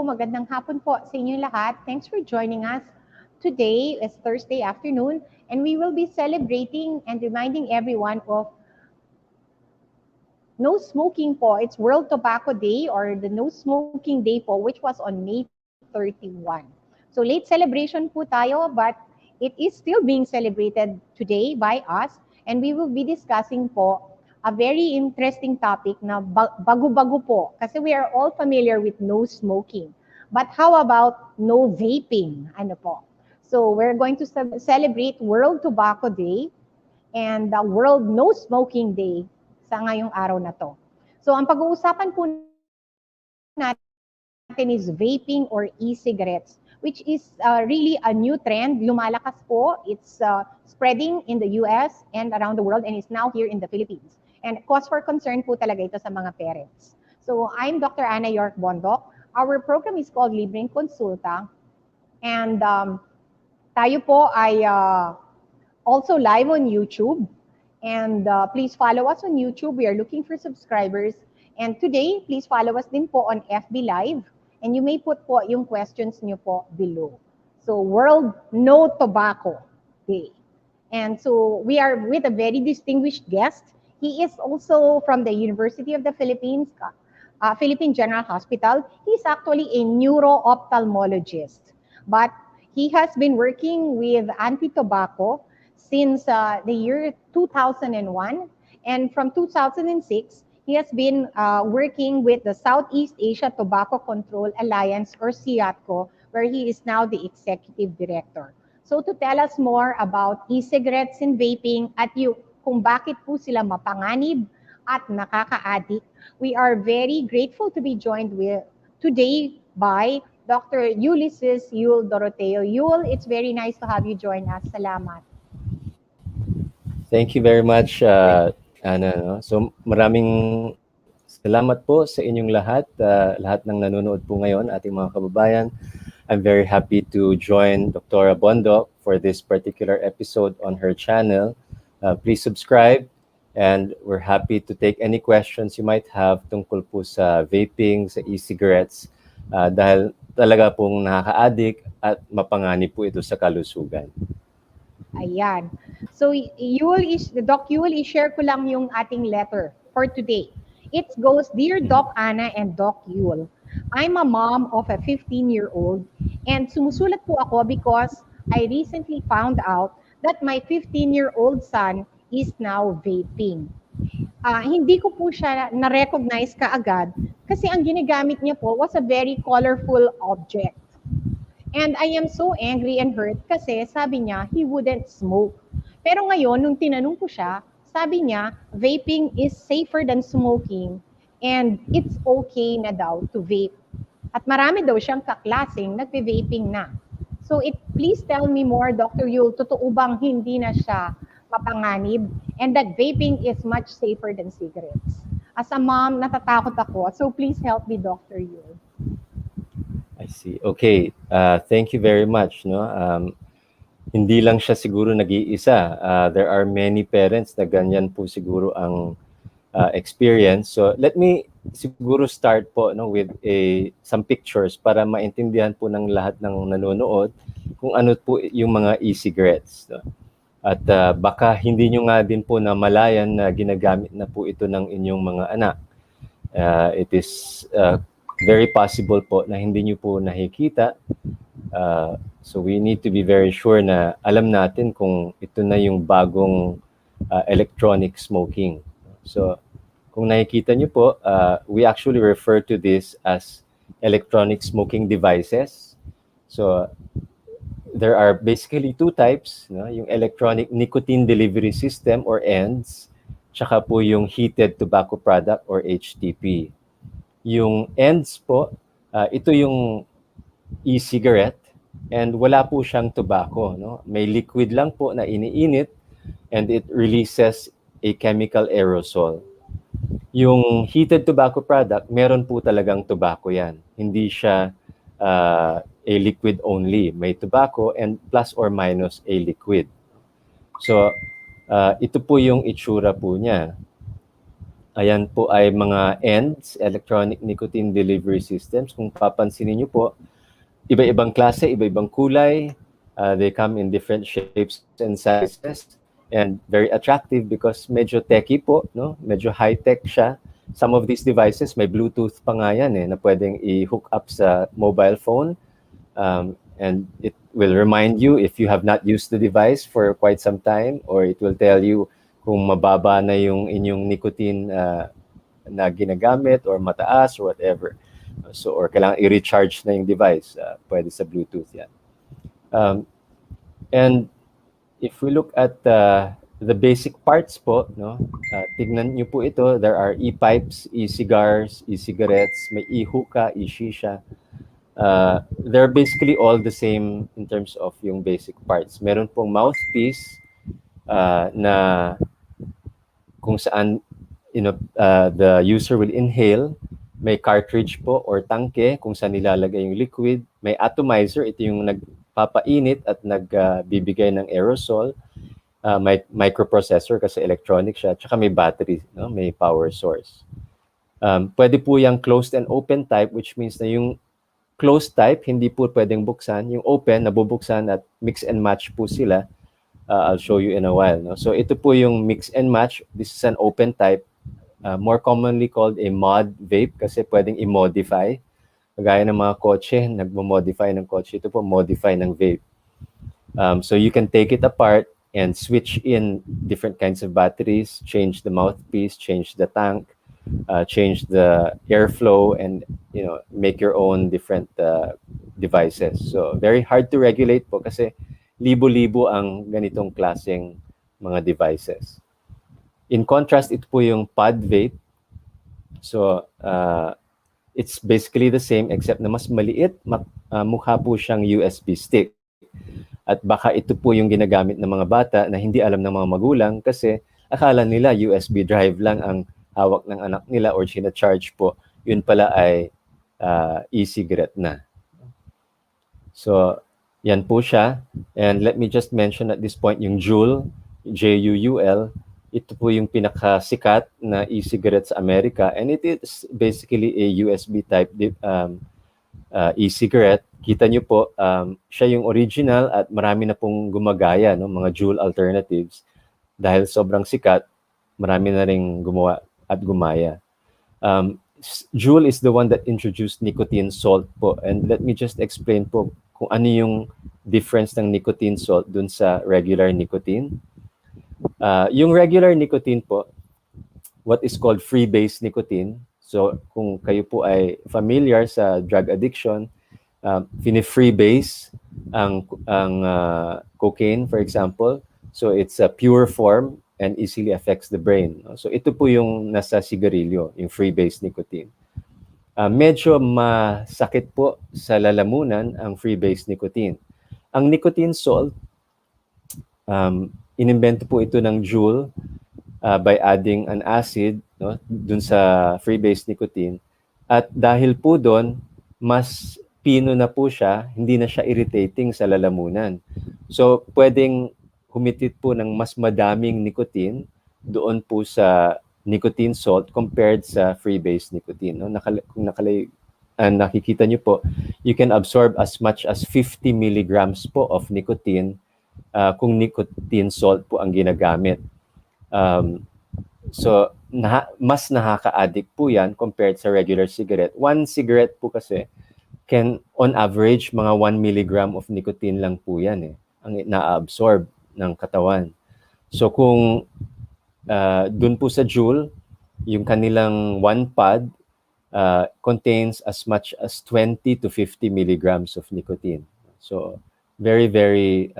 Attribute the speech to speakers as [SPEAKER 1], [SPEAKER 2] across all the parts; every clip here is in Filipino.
[SPEAKER 1] magandang hapon po sa inyong lahat. Thanks for joining us. Today is Thursday afternoon and we will be celebrating and reminding everyone of no smoking po. It's World Tobacco Day or the No Smoking Day po, which was on May 31. So late celebration po tayo, but it is still being celebrated today by us and we will be discussing po a very interesting topic na bago-bago po kasi we are all familiar with no smoking. But how about no vaping? Ano po? So we're going to celebrate World Tobacco Day and the World No Smoking Day sa ngayong araw na to. So ang pag-uusapan po natin is vaping or e-cigarettes, which is really a new trend. Lumalakas po. It's spreading in the US and around the world and is now here in the Philippines. And cause for concern po talaga ito sa mga parents. So I'm Dr. Ana York Bondoc. Our program is called Libreng Konsulta. And tayo po ay also live on YouTube. And please follow us on YouTube. We are looking for subscribers. And today, please follow us din po on FB Live. And you may put po yung questions nyo po below. So World No Tobacco Day. And so we are with a very distinguished guest. He is also from the University of the Philippines, Philippine General Hospital. He's actually a neuro-ophthalmologist. But he has been working with anti-tobacco since the year 2001. And from 2006, he has been working with the Southeast Asia Tobacco Control Alliance, or SIATCO, where he is now the executive director. So to tell us more about e-cigarettes and vaping at kung bakit po sila mapanganib at nakaka-adik, we are very grateful to be joined today by Dr. Yul Dorotheo. Yul, it's very nice to have you join us. Salamat.
[SPEAKER 2] Thank you very much, Ana. No? So maraming salamat po sa inyong lahat, lahat ng nanonood po ngayon, ating mga kababayan. I'm very happy to join Dr. Bondoc for this particular episode on her channel. Please subscribe and we're happy to take any questions you might have tungkol po sa vaping, sa e-cigarettes, dahil talaga pong nakaka-adik at mapanganib po ito sa kalusugan.
[SPEAKER 1] Ayan. So Doc Yul, i-share ko lang yung ating letter for today. It goes, Dear Doc Ana and Doc Yul, I'm a mom of a 15-year-old and sumusulat po ako because I recently found out that my 15-year-old son is now vaping. Hindi ko po siya na-recognize kaagad kasi ang ginagamit niya po was a very colorful object. And I am so angry and hurt kasi sabi niya he wouldn't smoke. Pero ngayon, nung tinanong ko siya, sabi niya vaping is safer than smoking and it's okay na daw to vape. At marami daw siyang kaklaseng nagpe-vaping na. So please tell me more, Dr. Yul, totoo bang hindi na siya mapanganib and that vaping is much safer than cigarettes? As a mom, natatakot ako. So please help me, Dr. Yul.
[SPEAKER 2] I see. Okay. Thank you very much. No? Hindi lang siya siguro nag-iisa. There are many parents na ganyan po siguro ang experience. So let me siguro start po with some pictures para maintindihan po ng lahat ng nanonood kung ano po yung mga e-cigarettes. No? At baka hindi nyo nga din po na malayan na ginagamit na po ito ng inyong mga anak. It is very possible po na hindi nyo po nakikita. So we need to be very sure na alam natin kung ito na yung bagong electronic smoking. So kung nakikita nyo po, we actually refer to this as electronic smoking devices. So there are basically two types, no? Yung electronic nicotine delivery system or ENDS, tsaka po yung heated tobacco product or HTP. Yung ENDS po, ito yung e-cigarette and wala po siyang tobacco. No? May liquid lang po na iniinit and it releases a chemical aerosol. Yung heated tobacco product, meron po talagang tobacco yan. Hindi siya a liquid only. May tobacco and plus or minus a liquid. So, ito po yung itsura po niya. Ayan po ay mga ENDS, Electronic Nicotine Delivery Systems. Kung papansinin niyo po, iba-ibang klase, iba-ibang kulay. They come in different shapes and sizes and very attractive because medyo techie po, no? Medyo high-tech siya. Some of these devices may Bluetooth pa nga yan na pwedeng i-hook up sa mobile phone. And it will remind you if you have not used the device for quite some time, or it will tell you kung mababa na yung inyong nicotine na ginagamit or mataas or whatever. So, or kailangan i-recharge na yung device. Pwede sa Bluetooth yan. And if we look at the basic parts po, no? Tignan nyo po ito. There are e-pipes, e-cigars, e-cigarettes, may e-hookah, e-shisha. They're basically all the same in terms of yung basic parts. Meron pong mouthpiece na kung saan the user will inhale. May cartridge po or tangke kung saan nilalagay yung liquid. May atomizer, ito yung nagpapainit at nagbibigay ng aerosol. May microprocessor kasi electronic siya. Tsaka may battery, no? May power source. Pwede po yung closed and open type, which means na yung closed type, hindi po pwedeng buksan. Yung open, nabubuksan at mix and match po sila. I'll show you in a while. No? So ito po yung mix and match. This is an open type, more commonly called a mod vape kasi pwedeng i-modify. Kagaya ng mga kotse, nagmo-modify ng kotse. Ito po, modify ng vape. So you can take it apart and switch in different kinds of batteries, change the mouthpiece, change the tank, change the airflow, and make your own different devices. So very hard to regulate po kasi libo-libo ang ganitong klaseng mga devices. In contrast, ito po yung pod vape. So it's basically the same except na mas maliit, mukha po siyang USB stick. At baka ito po yung ginagamit ng mga bata na hindi alam ng mga magulang kasi akala nila USB drive lang ang hawak ng anak nila or sina-charge po. Yun pala ay e-cigarette na. So, yan po siya. And let me just mention at this point yung Juul, J-U-U-L. Ito po yung pinakasikat na e-cigarette sa Amerika. And it is basically a USB type e-cigarette. Kita nyo po, siya yung original at marami na pong gumagaya, no? Mga Juul alternatives. Dahil sobrang sikat, marami na rin gumawa at gumaya. Juul is the one that introduced nicotine salt po. And let me just explain po kung ano yung difference ng nicotine salt dun sa regular nicotine. Yung regular nicotine po, what is called free-base nicotine. So kung kayo po ay familiar sa drug addiction, fini-free-base ang cocaine, for example. So it's a pure form and easily affects the brain. So ito po yung nasa sigarilyo, yung free-base nicotine. Medyo masakit po sa lalamunan ang free-base nicotine. Ang nicotine salt, inimbento po ito ng Juul by adding an acid, no, dun sa free-base nicotine. At dahil po doon, mas pino na po siya, hindi na siya irritating sa lalamunan. So pwedeng humitit po ng mas madaming nicotine doon po sa nicotine salt compared sa free-base nicotine. No? Nakikita nyo po, you can absorb as much as 50 milligrams po of nicotine kung nicotine salt po ang ginagamit. So, mas nakaka-addict po yan compared sa regular cigarette. One cigarette po kasi can, on average, mga 1 milligram of nicotine lang po yan ang na-absorb ng katawan. So, kung dun po sa Juul, yung kanilang one pod contains as much as 20 to 50 milligrams of nicotine. So, very, very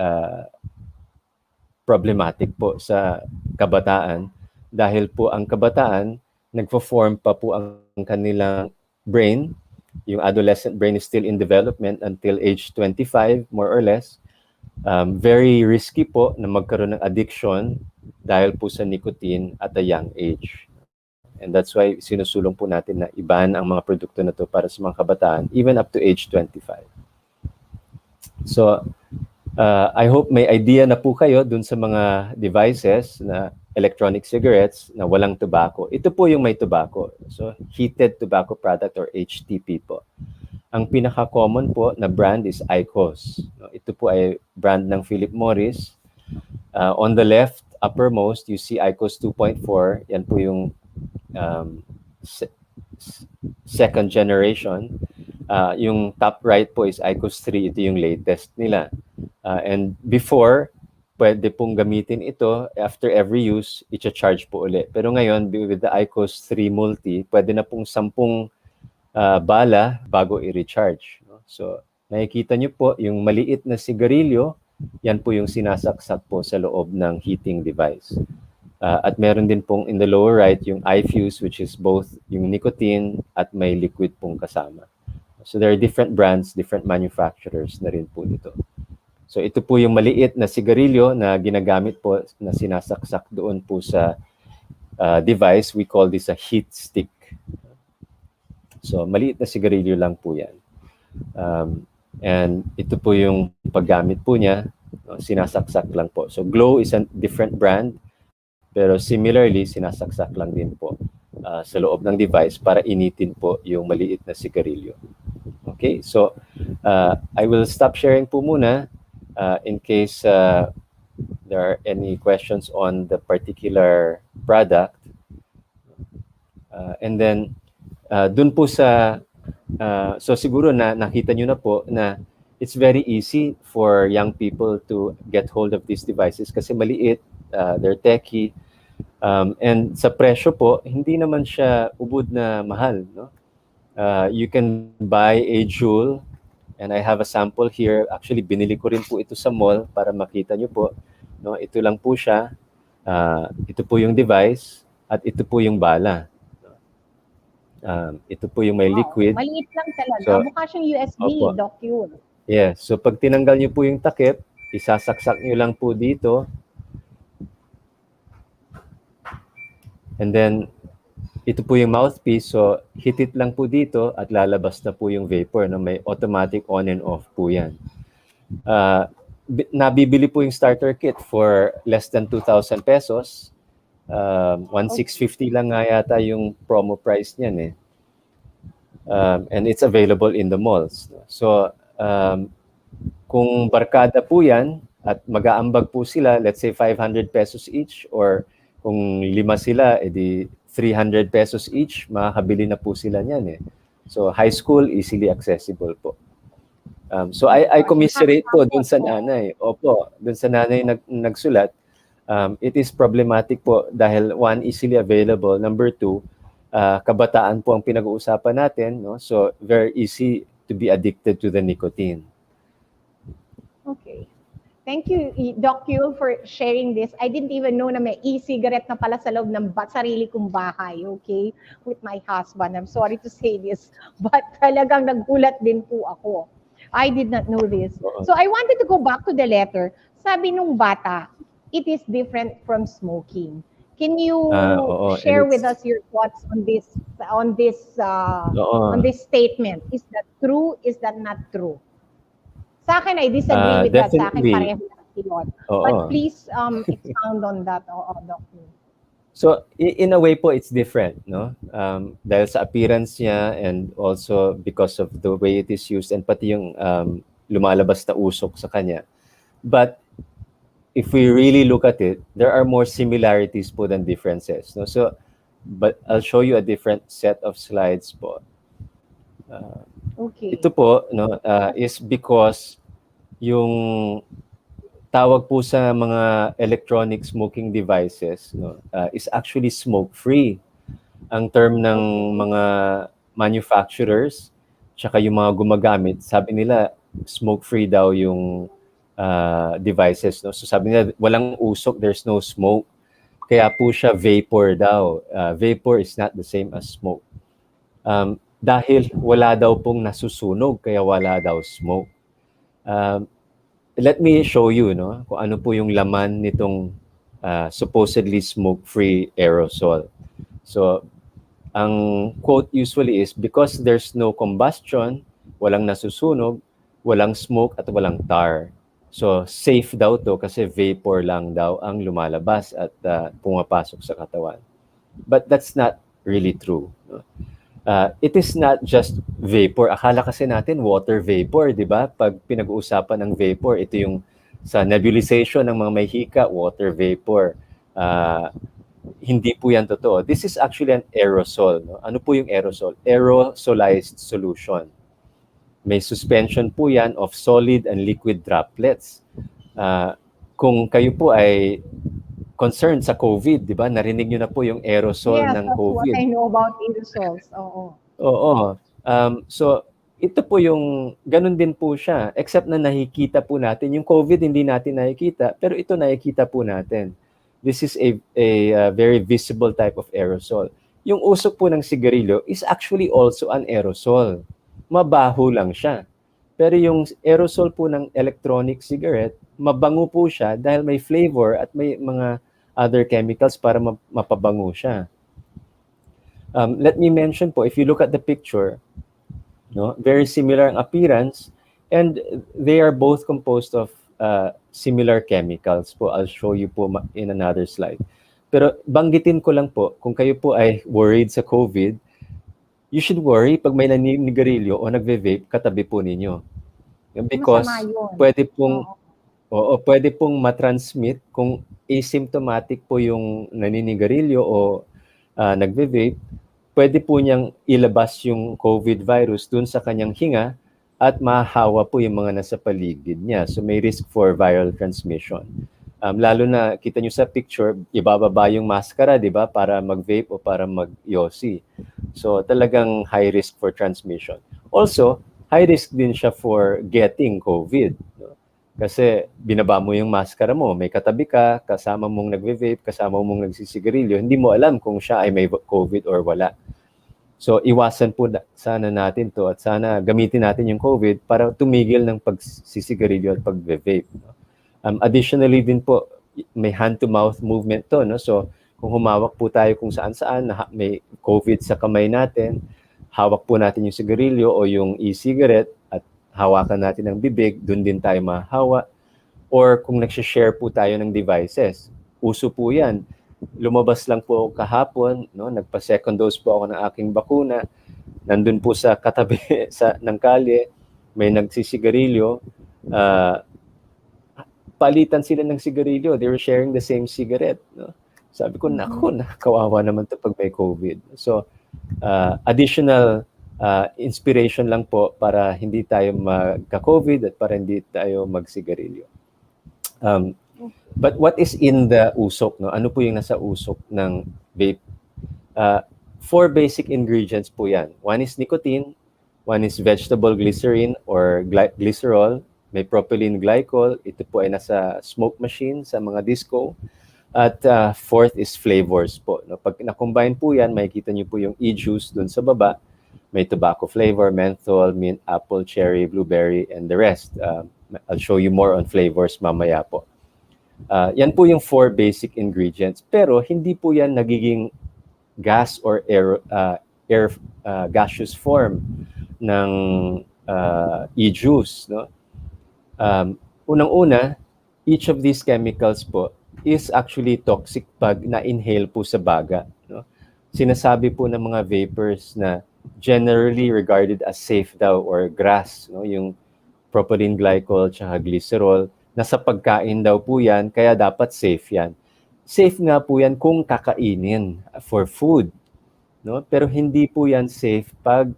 [SPEAKER 2] problematic po sa kabataan dahil po ang kabataan, nagpo-form pa po ang kanilang brain. Yung adolescent brain is still in development until age 25, more or less. Very risky po na magkaroon ng addiction dahil po sa nicotine at a young age. And that's why sinusulong po natin na iban ang mga produkto na to para sa mga kabataan, even up to age 25. So, I hope may idea na po kayo dun sa mga devices na electronic cigarettes na walang tobacco. Ito po yung may tobacco. So, heated tobacco product or HTP po. Ang pinaka-common po na brand is IQOS. Ito po ay brand ng Philip Morris. On the left, uppermost, you see IQOS 2.4. Yan po yung second generation. Yung top right po is IQOS 3. Ito yung latest nila. And before, pwede pong gamitin ito. After every use, i-charge po ulit. Pero ngayon, with the IQOS 3 Multi, pwede na pong 10 bala bago i-recharge. So, nakikita nyo po, yung maliit na sigarilyo, yan po yung sinasaksak po sa loob ng heating device. At meron din pong in the lower right, yung iFuse, which is both yung nicotine at may liquid pong kasama. So, there are different brands, different manufacturers na rin po nito. So, ito po yung maliit na sigarilyo na ginagamit po na sinasaksak doon po sa device. We call this a heat stick. So, maliit na sigarilyo lang po yan. And ito po yung paggamit po niya. Sinasaksak lang po. So, Glow is a different brand. Pero similarly, sinasaksak lang din po sa loob ng device para initin po yung maliit na sigarilyo. Okay, so I will stop sharing po muna in case there are any questions on the particular product. And then, dun po sa, so siguro na nakita nyo na po na it's very easy for young people to get hold of these devices kasi maliit, they're techie, and sa presyo po, hindi naman siya ubod na mahal. No? You can buy a Juul, and I have a sample here. Actually, binili ko rin po ito sa mall para makita nyo po. No? Ito lang po siya. Ito po yung device, at ito po yung bala. Ito po yung may liquid.
[SPEAKER 1] Maliit lang talaga.
[SPEAKER 2] So,
[SPEAKER 1] mukha siyang USB,
[SPEAKER 2] opo.
[SPEAKER 1] Doc Yul.
[SPEAKER 2] Yes. So, pag tinanggal nyo po yung takip, isasaksak nyo lang po dito. And then, ito po yung mouthpiece. So, hit it lang po dito at lalabas na po yung vapor. No? May automatic on and off po yan. Nabibili po yung starter kit for less than 2,000 pesos. 1,650 lang nga yata yung promo price niyan eh. And it's available in the malls. So, kung barkada po yan at mag-aambag po sila, let's say 500 pesos each, or kung 5 sila, edi 300 pesos each, makakabili na po sila niyan eh. So, high school, easily accessible po. So, I commiserate po dun sa nanay. Opo, dun sa nanay nagsulat. It is problematic po dahil one, easily available. Number two, kabataan po ang pinag-uusapan natin. No? So, very easy to be addicted to the nicotine.
[SPEAKER 1] Okay. Thank you, Doc Yul, for sharing this. I didn't even know na may e-cigarette na pala sa loob ng sarili kong bahay, okay? With my husband. I'm sorry to say this, but talagang nagulat din po ako. I did not know this. So, I wanted to go back to the letter. Sabi nung bata, it is different from smoking. Can you share with us your thoughts on this statement? Is that true? Is that not true? Sa akin, I disagree with that. Sa akin, pareho lang yun. But please expound on that, Doctor.
[SPEAKER 2] So, in a way po, it's different, no? Dahil sa appearance niya and also because of the way it is used and pati yung lumalabas na usok sa kanya. But if we really look at it, there are more similarities po than differences. No? So, but I'll show you a different set of slides po.
[SPEAKER 1] Okay.
[SPEAKER 2] Ito po no, is because yung tawag po sa mga electronic smoking devices no, is actually smoke-free. Ang term ng mga manufacturers tsaka yung mga gumagamit, sabi nila smoke-free daw yung devices. No? So sabi nila, walang usok, there's no smoke. Kaya po siya vapor daw. Vapor is not the same as smoke. Dahil wala daw pong nasusunog, kaya wala daw smoke. Let me show you no, kung ano po yung laman nitong supposedly smoke-free aerosol. So, ang quote usually is, because there's no combustion, walang nasusunog, walang smoke, at walang tar. So safe daw to kasi vapor lang daw ang lumalabas at pumapasok sa katawan. But that's not really true. No? It is not just vapor. Akala kasi natin water vapor, di ba? Pag pinag-uusapan ng vapor, ito yung sa nebulization ng mga may hika, water vapor. Hindi po yan totoo. This is actually an aerosol. No? Ano po yung aerosol? Aerosolized solution. May suspension po yan of solid and liquid droplets. Kung kayo po ay concerned sa COVID, di ba? Narinig nyo na po yung aerosol
[SPEAKER 1] Yes,
[SPEAKER 2] ng
[SPEAKER 1] that's what
[SPEAKER 2] COVID.
[SPEAKER 1] I know about aerosols. Oo.
[SPEAKER 2] Oo. So, ito po yung, ganun din po siya. Except na nakikita po natin. Yung COVID, hindi natin nakikita. Pero ito nakikita po natin. This is a very visible type of aerosol. Yung usok po ng sigarilyo is actually also an aerosol. Mabaho lang siya. Pero yung aerosol po ng electronic cigarette, mabango po siya dahil may flavor at may mga other chemicals para mapabango siya. Let me mention po, if you look at the picture, no, very similar ang appearance, and they are both composed of similar chemicals po. I'll show you po in another slide. Pero banggitin ko lang po, kung kayo po ay worried sa COVID, you should worry pag may naninigarilyo o nagve-vape katabi po ninyo. Because pwede pong pwede pong matransmit kung asymptomatic po yung naninigarilyo o nagve-vape, pwede po niyang ilabas yung COVID virus dun sa kanyang hinga at mahahawa po yung mga nasa paligid niya. So may risk for viral transmission. Lalo na kita nyo sa picture, ibababa yung maskara, di ba, para mag-vape o para mag-yosi. So talagang high risk for transmission. Also, high risk din siya for getting COVID. No? Kasi binaba mo yung maskara mo, may katabi ka, kasama mong nagve-vape, kasama mong nagsisigarilyo, hindi mo alam kung siya ay may COVID or wala. So iwasan po sana natin to at sana gamitin natin yung COVID para tumigil ng pagsisigarilyo at pagve-vape. No? Additionally din po, may hand-to-mouth movement to. No? So kung humawak po tayo kung saan-saan, may COVID sa kamay natin, hawak po natin yung sigarilyo o yung e-cigarette at hawakan natin ang bibig, dun din tayo mahawa. Or kung nagsishare po tayo ng devices, uso po yan. Lumabas lang po ako kahapon, no? Nagpa-second dose po ako ng aking bakuna. Nandun po sa katabi ng kalye, may nagsisigarilyo. Palitan sila ng sigarilyo. They were sharing the same cigarette. No? Sabi ko, naku, kawawa naman to pag may COVID. So, additional inspiration lang po para hindi tayo magka-COVID at para hindi tayo magsigarilyo. But what is in the usok? No? Ano po yung nasa usok ng vape? 4 basic ingredients po yan. One is nicotine, one is vegetable glycerin or glycerol, may propylene glycol, ito po ay nasa smoke machine sa mga disco. At fourth is flavors po. No? Pag na-combine po yan, makikita niyo po yung e-juice dun sa baba. May tobacco flavor, menthol, mint, apple, cherry, blueberry, and the rest. I'll show you more on flavors mamaya po. Yan po yung 4 basic ingredients. Pero hindi po yan nagiging gas or air gaseous form ng e-juice. No? Unang-una, each of these chemicals po is actually toxic pag na-inhale po sa baga. No? Sinasabi po ng mga vapers na generally regarded as safe daw or GRAS, no? Yung propylene glycol tsaka glycerol, nasa pagkain daw po yan, kaya dapat safe yan. Safe nga po yan kung kakainin for food. No? Pero hindi po yan safe pag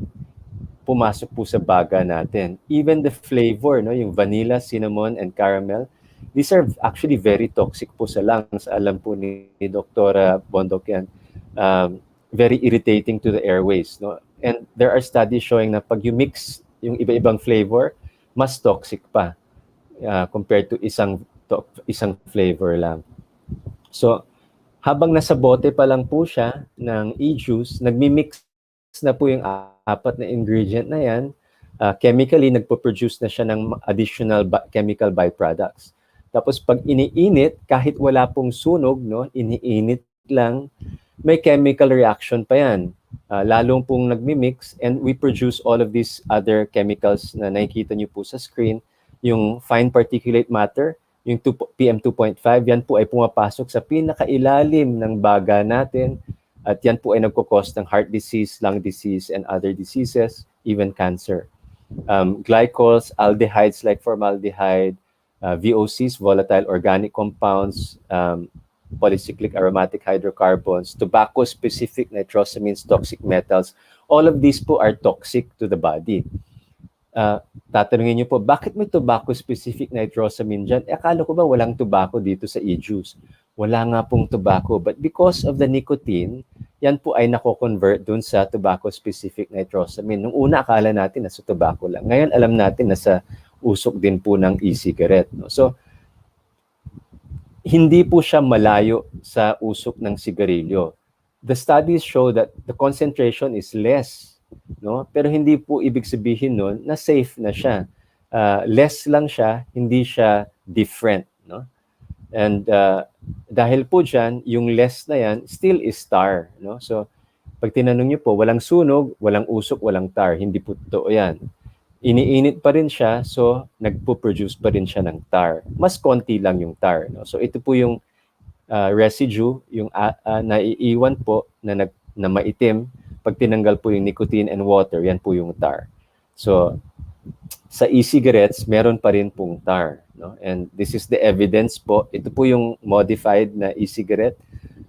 [SPEAKER 2] pumasok po sa baga natin. Even the flavor, no? Yung vanilla, cinnamon, and caramel, these are actually very toxic po sa lungs. Alam po ni Dr. Bondoc yan. Very irritating to the airways. No? And there are studies showing na pag you mix yung iba-ibang flavor, mas toxic pa compared to isang flavor lang. So, habang nasa bote pa lang po siya ng e-juice, nagmi-mix na po yung 4 na ingredient na yan. Chemically, nagpo-produce na siya ng additional chemical byproducts. Tapos pag iniinit, kahit wala pong sunog, no, iniinit lang, may chemical reaction pa yan. Lalong pong nagmi-mix and we produce all of these other chemicals na nakikita niyo po sa screen yung fine particulate matter, yung PM2.5, yan po ay pumapasok sa pinakailalim ng baga natin at yan po ay nagkukos ng heart disease, lung disease, and other diseases, even cancer. Glycols, aldehydes like formaldehyde, VOCs, volatile organic compounds, polycyclic aromatic hydrocarbons, tobacco-specific nitrosamines, toxic metals, all of these po are toxic to the body. Tatanungin niyo po, bakit may tobacco-specific nitrosamine dyan? Akala ko ba walang tobacco dito sa e-juice? Wala nga pong tobacco. But because of the nicotine, yan po ay nako-convert dun sa tobacco-specific nitrosamine. Nung una, akala natin nasa tobacco lang. Ngayon, alam natin nasa usok din po ng e-cigarette. No? So, hindi po siya malayo sa usok ng sigarilyo. The studies show that the concentration is less. No? Pero hindi po ibig sabihin nun na safe na siya. Less lang siya, hindi siya different. No? And dahil po dyan, yung less na yan still is tar. No? So, pag tinanong niyo po, walang sunog, walang usok, walang tar. Hindi po totoo yan. Iniinit pa rin siya, so nagpo-produce pa rin siya ng tar. Mas konti lang yung tar. No? So, ito po yung residue, yung naiiwan po na maitim. Pag tinanggal po yung nicotine and water, yan po yung tar. So, sa e-cigarettes, meron pa rin pong tar. No? And this is the evidence po. Ito po yung modified na e-cigarette.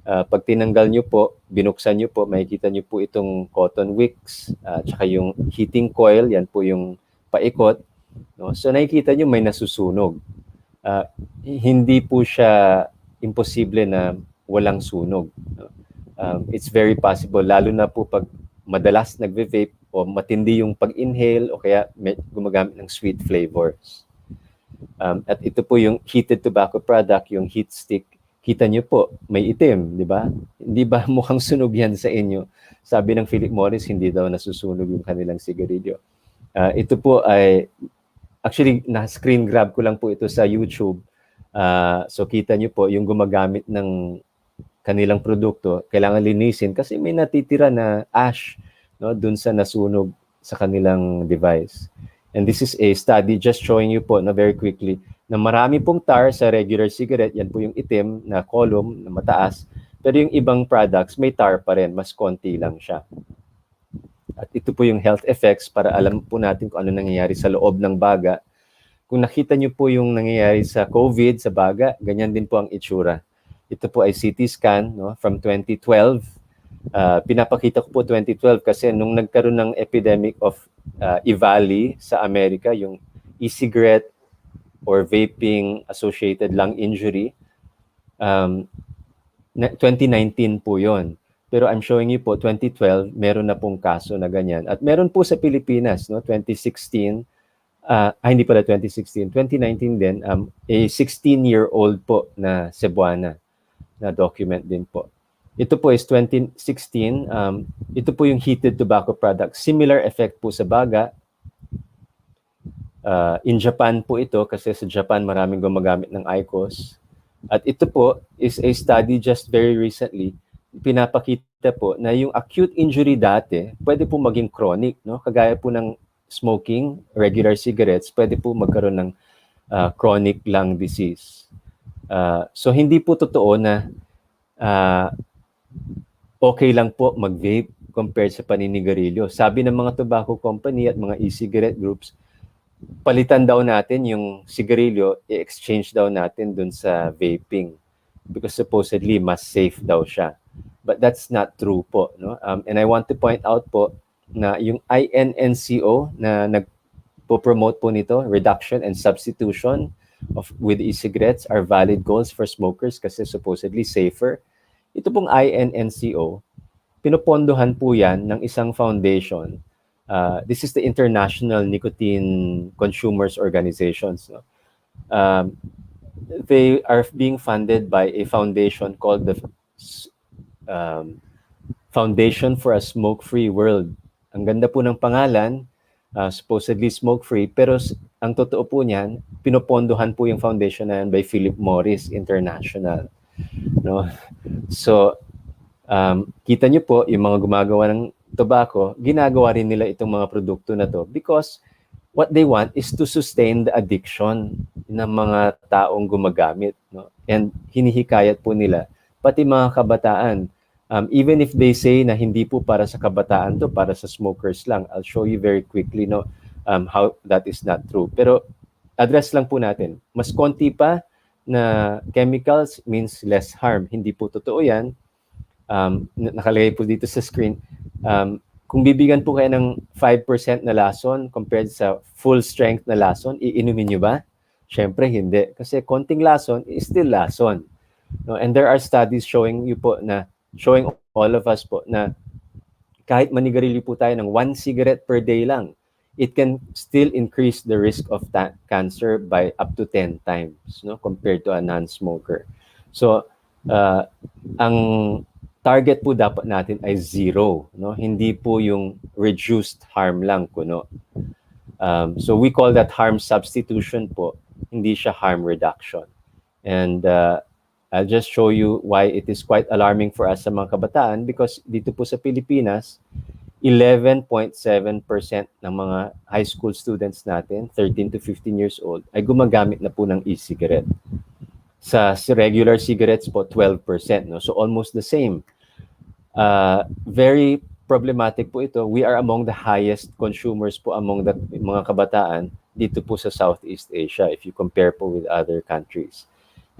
[SPEAKER 2] Pag tinanggal nyo po, binuksan nyo po, makikita nyo po itong cotton wicks, tsaka yung heating coil, yan po yung paikot. No? So, nakikita nyo may nasusunog. Hindi po siya imposible na walang sunog. No? It's very possible, lalo na po pag madalas nagve-vape o matindi yung pag-inhale o kaya gumagamit ng sweet flavors. At ito po yung heated tobacco product, yung heat stick. Kita nyo po, may itim, di ba? Hindi ba mukhang sunog yan sa inyo? Sabi ng Philip Morris, hindi daw nasusunog yung kanilang sigarilyo. Ito po ay, actually, na-screen grab ko lang po ito sa YouTube. So kita nyo po, yung gumagamit ng kanilang produkto, kailangan linisin kasi may natitira na ash, no, dun sa nasunog sa kanilang device. And this is a study just showing you po na very quickly na marami pong tar sa regular cigarette, yan po yung itim na column na mataas, pero yung ibang products may tar pa rin, mas konti lang siya. At ito po yung health effects para alam po natin kung ano nangyayari sa loob ng baga. Kung nakita nyo po yung nangyayari sa COVID, sa baga, ganyan din po ang itsura. Ito po ay CT scan, no, from 2012. Pinapakita ko po 2012 kasi nung nagkaroon ng epidemic of EVALI sa Amerika, yung e-cigarette or vaping associated lung injury, 2019 po yon. Pero I'm showing you po, 2012, meron na pong kaso na ganyan. At meron po sa Pilipinas, no, 2016, hindi pala 2016, 2019 din, a 16-year-old po na Cebuana na document din po. Ito po is 2016. Ito po yung heated tobacco product. Similar effect po sa baga. In Japan po ito kasi sa Japan maraming gumagamit ng IQOS. At ito po is a study just very recently. Pinapakita po na yung acute injury dati pwede po maging chronic. No? Kagaya po ng smoking, regular cigarettes, pwede po magkaroon ng chronic lung disease. So hindi po totoo na okay lang po mag-vape compared sa paninigarilyo. Sabi ng mga tobacco company at mga e-cigarette groups, palitan daw natin yung sigarilyo, i-exchange daw natin dun sa vaping because supposedly mas safe daw siya. But that's not true po. No? And I want to point out po na yung INNCO na nagpo-promote po nito, reduction and substitution with e-cigarettes are valid goals for smokers kasi supposedly safer. Ito pong INNCO, pinopondohan po yan ng isang foundation. This is the International Nicotine Consumers Organizations. No? They are being funded by a foundation called the Foundation for a Smoke-Free World. Ang ganda po ng pangalan, supposedly smoke-free, pero ang totoo po niyan, pinopondohan po yung foundation na yan by Philip Morris International. No? So, kita nyo po, yung mga gumagawa ng tobacco, ginagawa rin nila itong mga produkto na to because what they want is to sustain the addiction ng mga taong gumagamit, no? And hinihikayat po nila pati mga kabataan. Even if they say na hindi po para sa kabataan to, para sa smokers lang, I'll show you very quickly, no, how that is not true. Pero address lang po natin, mas konti pa na chemicals means less harm. Hindi po totoo yan. Nakalagay po dito sa screen. Kung bibigyan po kayo ng 5% na lason compared sa full strength na lason, iinumin nyo ba? Syempre hindi. Kasi konting lason is still lason. No? And there are studies showing you po na, showing all of us po na kahit manigarilyo po tayo ng 1 cigarette per day lang, it can still increase the risk of cancer by up to 10 times, no, compared to a non-smoker. So, ang target po dapat natin ay 0, no? Hindi po yung reduced harm lang kuno. So we call that harm substitution po, hindi siya harm reduction. And I'll just show you why it is quite alarming for us sa mga kabataan, because dito po sa Pilipinas, 11.7% ng mga high school students natin, 13 to 15 years old, ay gumagamit na po ng e-cigarette. Sa regular cigarettes po, 12%. No? So almost the same. Very problematic po ito. We are among the highest consumers po among the mga kabataan dito po sa Southeast Asia if you compare po with other countries.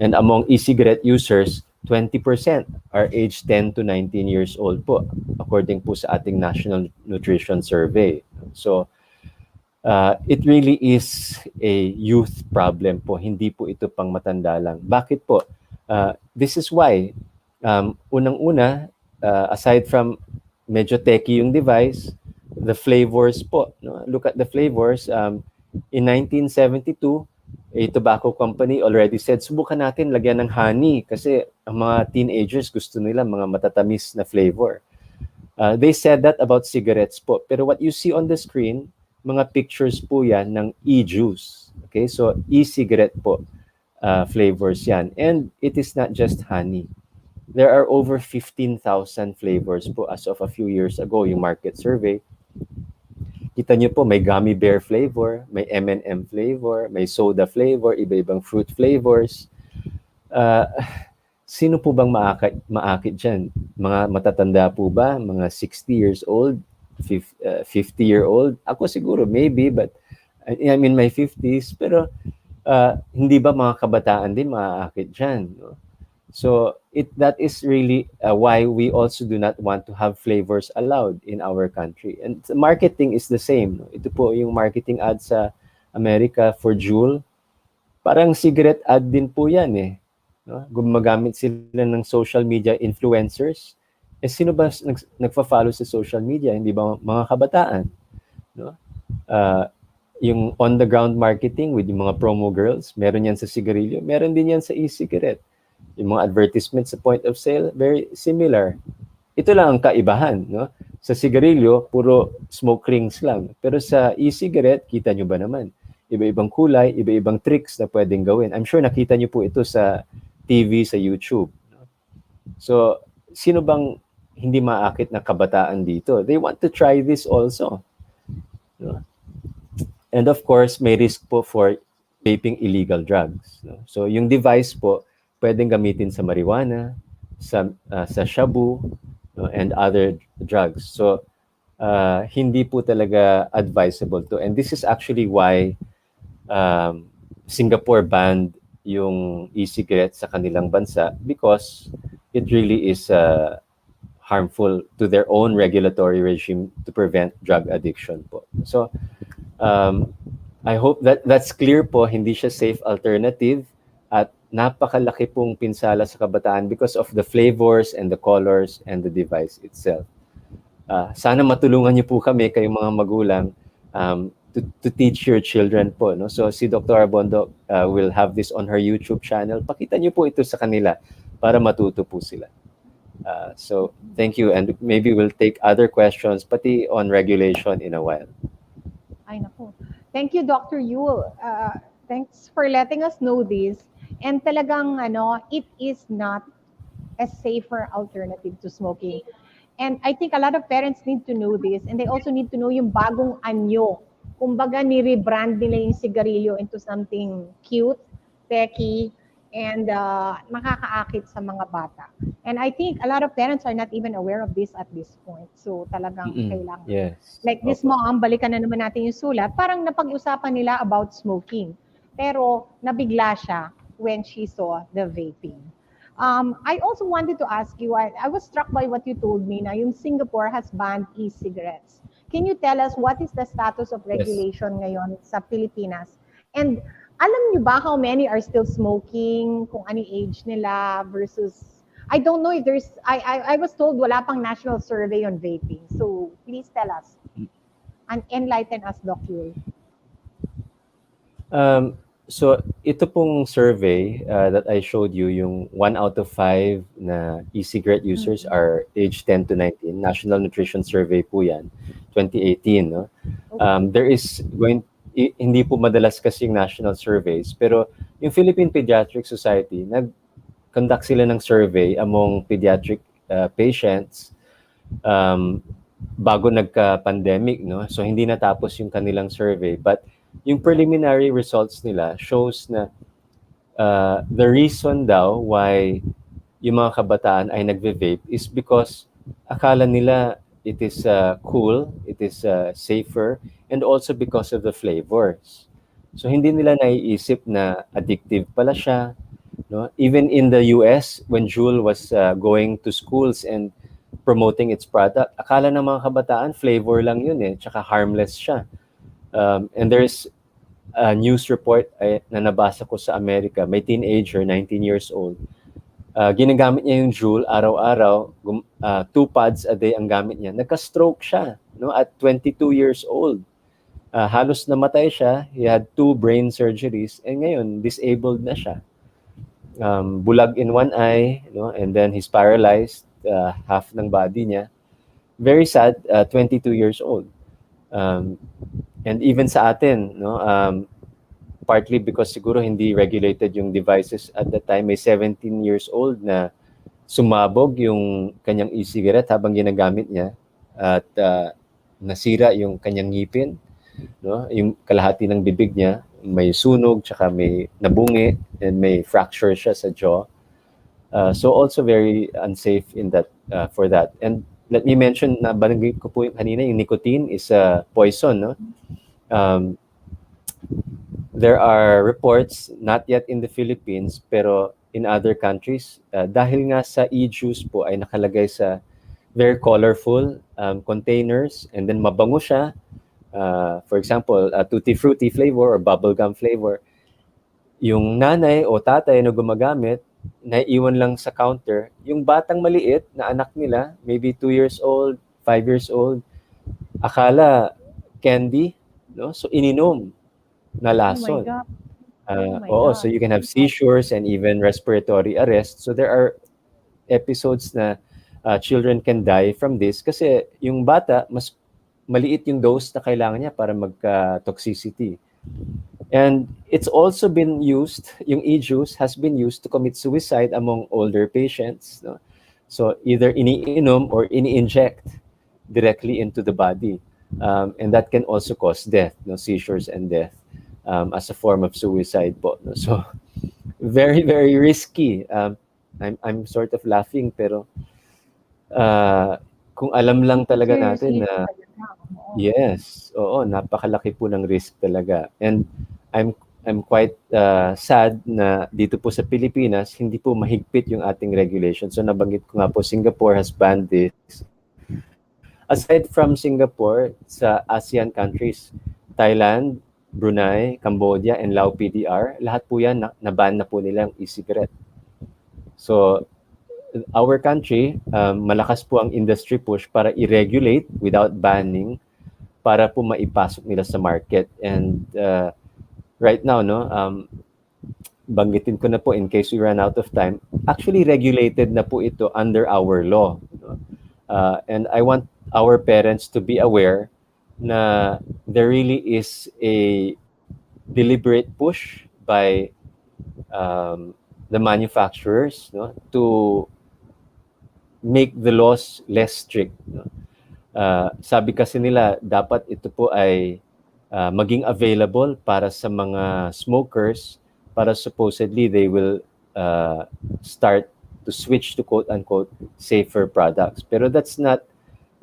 [SPEAKER 2] And among e-cigarette users, 20% are aged 10 to 19 years old po, according po sa ating National Nutrition Survey. So, it really is a youth problem po, hindi po ito pang matanda lang. Bakit po? This is why, unang-una, aside from medyo techie yung device, the flavors po. No? Look at the flavors. In 1972, a tobacco company already said, subukan natin lagyan ng honey kasi ang mga teenagers gusto nila mga matatamis na flavor. They said that about cigarettes po. Pero what you see on the screen, mga pictures po yan ng e-juice. Okay, so e-cigarette po flavors yan. And it is not just honey. There are over 15,000 flavors po as of a few years ago, yung market survey. Kita nyo po, may gummy bear flavor, may M&M flavor, may soda flavor, iba-ibang fruit flavors. Sino po bang maakit dyan? Mga matatanda po ba? Mga 60 years old? 50-year-old? Ako siguro, maybe, but I'm in my 50s. Pero hindi ba mga kabataan din maakit dyan? No? So that is really why we also do not want to have flavors allowed in our country. And the marketing is the same. No? Ito po yung marketing ad sa America for Juul. Parang cigarette ad din po yan eh. No? Gumagamit sila ng social media influencers. Eh sino ba nagfa-follow sa social media? Hindi ba mga kabataan? No? Yung on-the-ground marketing with yung mga promo girls, meron yan sa sigarilyo, meron din yan sa e-cigarette. Yung mga advertisements sa point of sale, very similar. Ito lang ang kaibahan, no? Sa sigarilyo, puro smoke rings lang. Pero sa e-cigarette, kita nyo ba naman? Iba-ibang kulay, iba-ibang tricks na pwedeng gawin. I'm sure nakita nyo po ito sa TV, sa YouTube. No? So, sino bang hindi maakit na kabataan dito? They want to try this also. No? And of course, may risk po for vaping illegal drugs. No? So, yung device po, pwedeng gamitin sa marijuana, sa shabu, no, and other drugs. So, hindi po talaga advisable to. And this is actually why Singapore banned yung e-cigarette sa kanilang bansa, because it really is harmful to their own regulatory regime to prevent drug addiction po. So, I hope that that's clear po, hindi siya safe alternative at napakalaki pong pinsala sa kabataan because of the flavors and the colors and the device itself. Sana matulungan niyo po kami, kayong mga magulang, to teach your children po. No? So si Dr. Bondoc will have this on her YouTube channel. Pakita niyo po ito sa kanila para matuto po sila. So thank you, and maybe we'll take other questions, pati on regulation in a while.
[SPEAKER 1] Ay, naku. Thank you, Dr. Yul. Thanks for letting us know this. And talagang it is not a safer alternative to smoking. And I think a lot of parents need to know this, and they also need to know yung bagong anyo kumbaga ni-rebrand nila yung sigarilyo into something cute, techie, and makakaakit sa mga bata. And I think a lot of parents are not even aware of this at this point. So talagang kailangan.
[SPEAKER 2] Yes.
[SPEAKER 1] Like this mom, balikan na naman natin yung sulat, parang napag-usapan nila about smoking. Pero nabigla siya when she saw the vaping. I also wanted to ask you, I was struck by what you told me na yung Singapore has banned e-cigarettes. Can you tell us what is the status of regulation ngayon sa Pilipinas? And alam niyo ba how many are still smoking, kung ano age nila versus, I don't know if there's, I was told wala pang national survey on vaping. So please tell us and enlighten us, Dr. Yul.
[SPEAKER 2] So ito pong survey that I showed you, yung 1 out of 5 na e-cigarette users are age 10 to 19. National Nutrition Survey po yan, 2018. No? There is hindi po madalas kasi yung national surveys, pero yung Philippine Pediatric Society, nag-conduct sila ng survey among pediatric patients bago nagka-pandemic. No? So hindi natapos yung kanilang survey. But yung preliminary results nila shows na the reason daw why yung mga kabataan ay nagve-vape is because akala nila it is cool, it is safer, and also because of the flavors. So hindi nila naiisip na addictive pala siya. No? Even in the US, when Juul was going to schools and promoting its product, akala ng mga kabataan flavor lang yun tsaka harmless siya. And there's a news report na nabasa ko sa Amerika, may teenager, 19 years old. Ginagamit niya yung Juul araw-araw, 2 pods a day ang gamit niya. Nagka-stroke siya, no, at 22 years old. Halos namatay siya. He had 2 brain surgeries and ngayon disabled na siya. Bulag in one eye, no, and then he's paralyzed, half ng body niya. Very sad, 22 years old. And even sa atin, no, partly because siguro hindi regulated yung devices at that time, may 17 years old na sumabog yung kanyang e-cigarette habang ginagamit niya at nasira yung kanyang ngipin, no, yung kalahati ng bibig niya, may sunog, tsaka may nabungi, and may fracture siya sa jaw. So also very unsafe in that for that. And let me mention na banggit ko po kanina, yung nicotine is a poison, no? There are reports, not yet in the Philippines, pero in other countries, dahil nga sa e-juice po ay nakalagay sa very colorful containers, and then mabango siya. For example, a tutti frutti flavor or bubblegum flavor. Yung nanay o tatay na gumagamit, naiiwan lang sa counter, yung batang maliit na anak nila, maybe 2 years old, 5 years old, akala candy, no? So ininom na lason. So you can have seizures and even respiratory arrest. So there are episodes na children can die from this kasi yung bata, mas maliit yung dose na kailangan niya para magka-toxicity. And it's also been used, yung e-juice has been used to commit suicide among older patients. No? So either iniinom or ini-inject directly into the body. And that can also cause death, no? Seizures and death as a form of suicide po. No? So very, very risky. I'm sort of laughing, pero kung alam lang talaga natin na yes, oo, napakalaki po ng risk talaga. And I'm quite sad na dito po sa Pilipinas, hindi po mahigpit yung ating regulation. So nabanggit ko nga po, Singapore has banned this. Aside from Singapore, sa ASEAN countries, Thailand, Brunei, Cambodia, and Lao PDR, lahat po yan na-ban na po nilang e-cigarette. So our country, malakas po ang industry push para i-regulate without banning para po maipasok nila sa market. And right now, no, banggitin ko na po in case we run out of time, actually regulated na po ito under our law. No? And I want our parents to be aware na there really is a deliberate push by the manufacturers, no, to make the laws less strict. No? Sabi kasi nila, dapat ito po ay maging available para sa mga smokers para supposedly they will start to switch to quote-unquote safer products. Pero that's not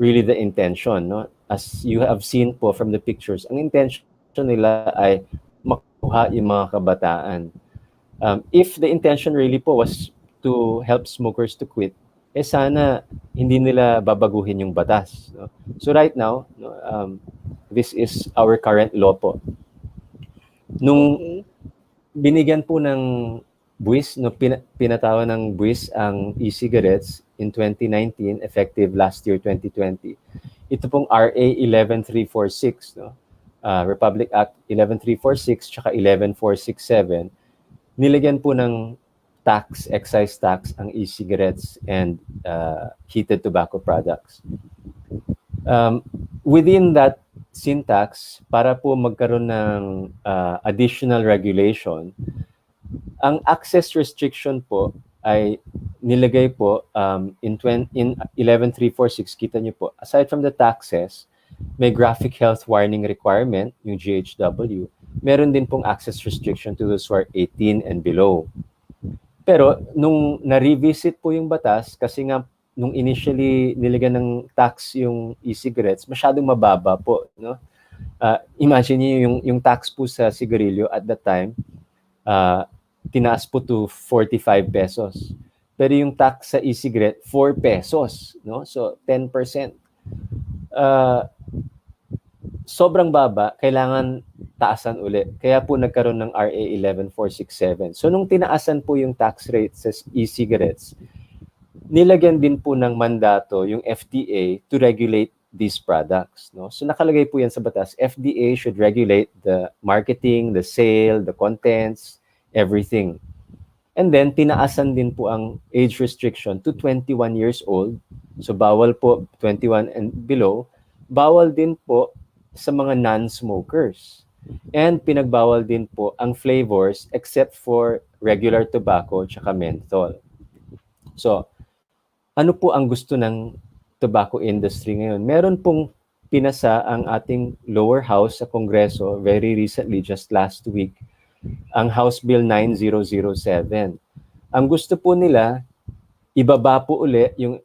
[SPEAKER 2] really the intention, no? As you have seen po from the pictures, ang intention nila ay makuha yung mga kabataan. If the intention really po was to help smokers to quit, sana hindi nila babaguhin yung batas. No? So right now, no, this is our current law po. Nung binigyan po ng buwis, no, pinatawa ng buwis ang e-cigarettes in 2019, effective last year, 2020. Ito pong RA 11346, no? Republic Act 11346 tsaka 11467, nilagyan po ng tax, excise tax ang e-cigarettes and heated tobacco products. Within that syntax, para po magkaroon ng additional regulation, ang access restriction po ay nilagay po in 11346, kita niyo po, aside from the taxes, may graphic health warning requirement, yung GHW, meron din pong access restriction to those who are 18 and below. Pero nung na-revisit po yung batas, kasi nga nung initially nilagyan ng tax yung e-cigarettes, masyadong mababa po, no? Imagine niyo yung tax po sa sigarilyo at that time, tinaas po to 45 pesos. Pero yung tax sa e-cigarette, 4 pesos, no? So 10%. Sobrang baba, kailangan taasan uli. Kaya po nagkaroon ng RA 11467. So nung tinaasan po yung tax rate sa e-cigarettes, nilagyan din po ng mandato yung FDA to regulate these products. No? So nakalagay po yan sa batas, FDA should regulate the marketing, the sale, the contents, everything. And then, tinaasan din po ang age restriction to 21 years old. So bawal po 21 and below. Bawal din po sa mga non-smokers. And pinagbawal din po ang flavors except for regular tobacco tsaka menthol. So, ano po ang gusto ng tobacco industry ngayon? Meron pong pinasa ang ating lower house sa Kongreso very recently, just last week, ang House Bill 9007. Ang gusto po nila, ibaba po uli yung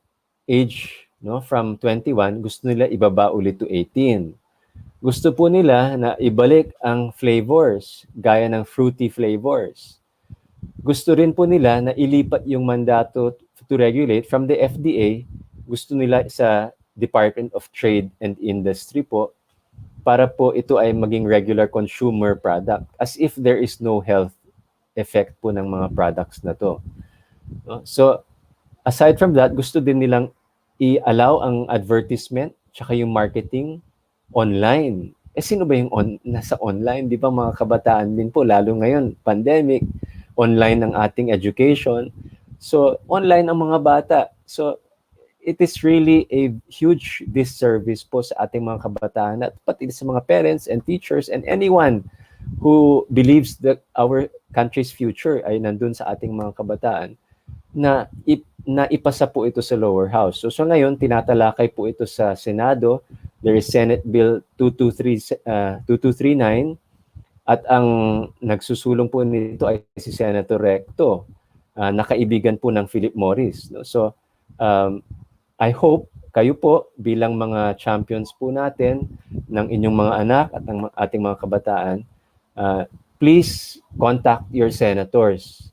[SPEAKER 2] age, no, from 21, gusto nila ibaba uli to 18. Gusto po nila na ibalik ang flavors, gaya ng fruity flavors. Gusto rin po nila na ilipat yung mandato to regulate from the FDA, gusto nila sa Department of Trade and Industry po, para po ito ay maging regular consumer product, as if there is no health effect po ng mga products na to. So, aside from that, gusto din nilang i-allow ang advertisement tsaka yung marketing online. Sino ba yung nasa online? Di ba mga kabataan din po, lalo ngayon, pandemic, online ang ating education. So, online ang mga bata. So, it is really a huge disservice po sa ating mga kabataan at pati sa mga parents and teachers and anyone who believes that our country's future ay nandun sa ating mga kabataan na ipasa po ito sa lower house. So ngayon, tinatalakay po ito sa Senado. There is Senate Bill 2239 at ang nagsusulong po nito ay si Senator Recto, nakaibigan po ng Philip Morris. No? So, I hope kayo po bilang mga champions po natin ng inyong mga anak at ng ating mga kabataan, please contact your senators.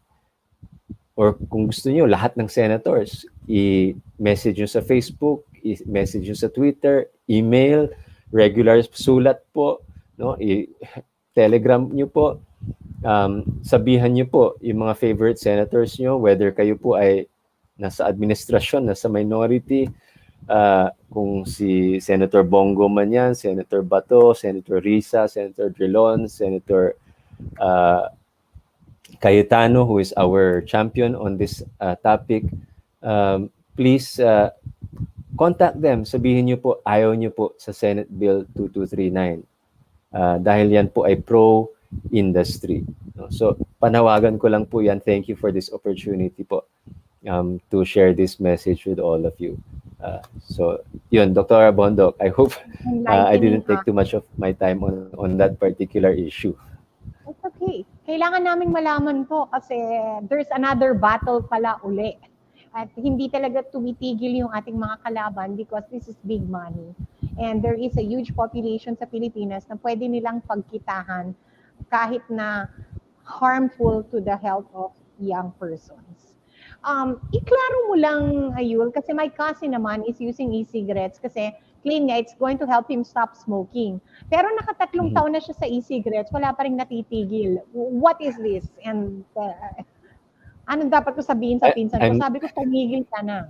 [SPEAKER 2] Or kung gusto niyo lahat ng senators, i-message nyo sa Facebook, i-message nyo sa Twitter, email, regular sulat po, no? I-telegram nyo po, sabihan nyo po yung mga favorite senators nyo, whether kayo po ay nasa administrasyon, nasa minority, kung si Senator Bongo man yan, Senator Bato, Senator Risa, Senator Drilon, Senator Cayetano, who is our champion on this topic, please contact them. Sabihin niyo po, ayaw niyo po sa Senate Bill 2239. Dahil yan po ay pro-industry. So, panawagan ko lang po yan. Thank you for this opportunity po to share this message with all of you. So, yun, Dr. Bondoc, I hope I
[SPEAKER 1] Enlightening
[SPEAKER 2] didn't take too much of my time on that particular issue.
[SPEAKER 1] It's okay. Kailangan naming malaman to kasi there's another battle pala uli. At hindi talaga tumitigil yung ating mga kalaban because this is big money. And there is a huge population sa Pilipinas na pwede nilang pagkitahan kahit na harmful to the health of young persons. Iklaro mo lang, Ayul, kasi my cousin naman is using e-cigarettes kasi claim niya it's going to help him stop smoking. Pero nakatatlong taon na siya sa e-cigarettes, wala pa rin natitigil. What is this? And anong dapat ko sabihin sa pinsan ko? Sabi ko, tumigil ka na.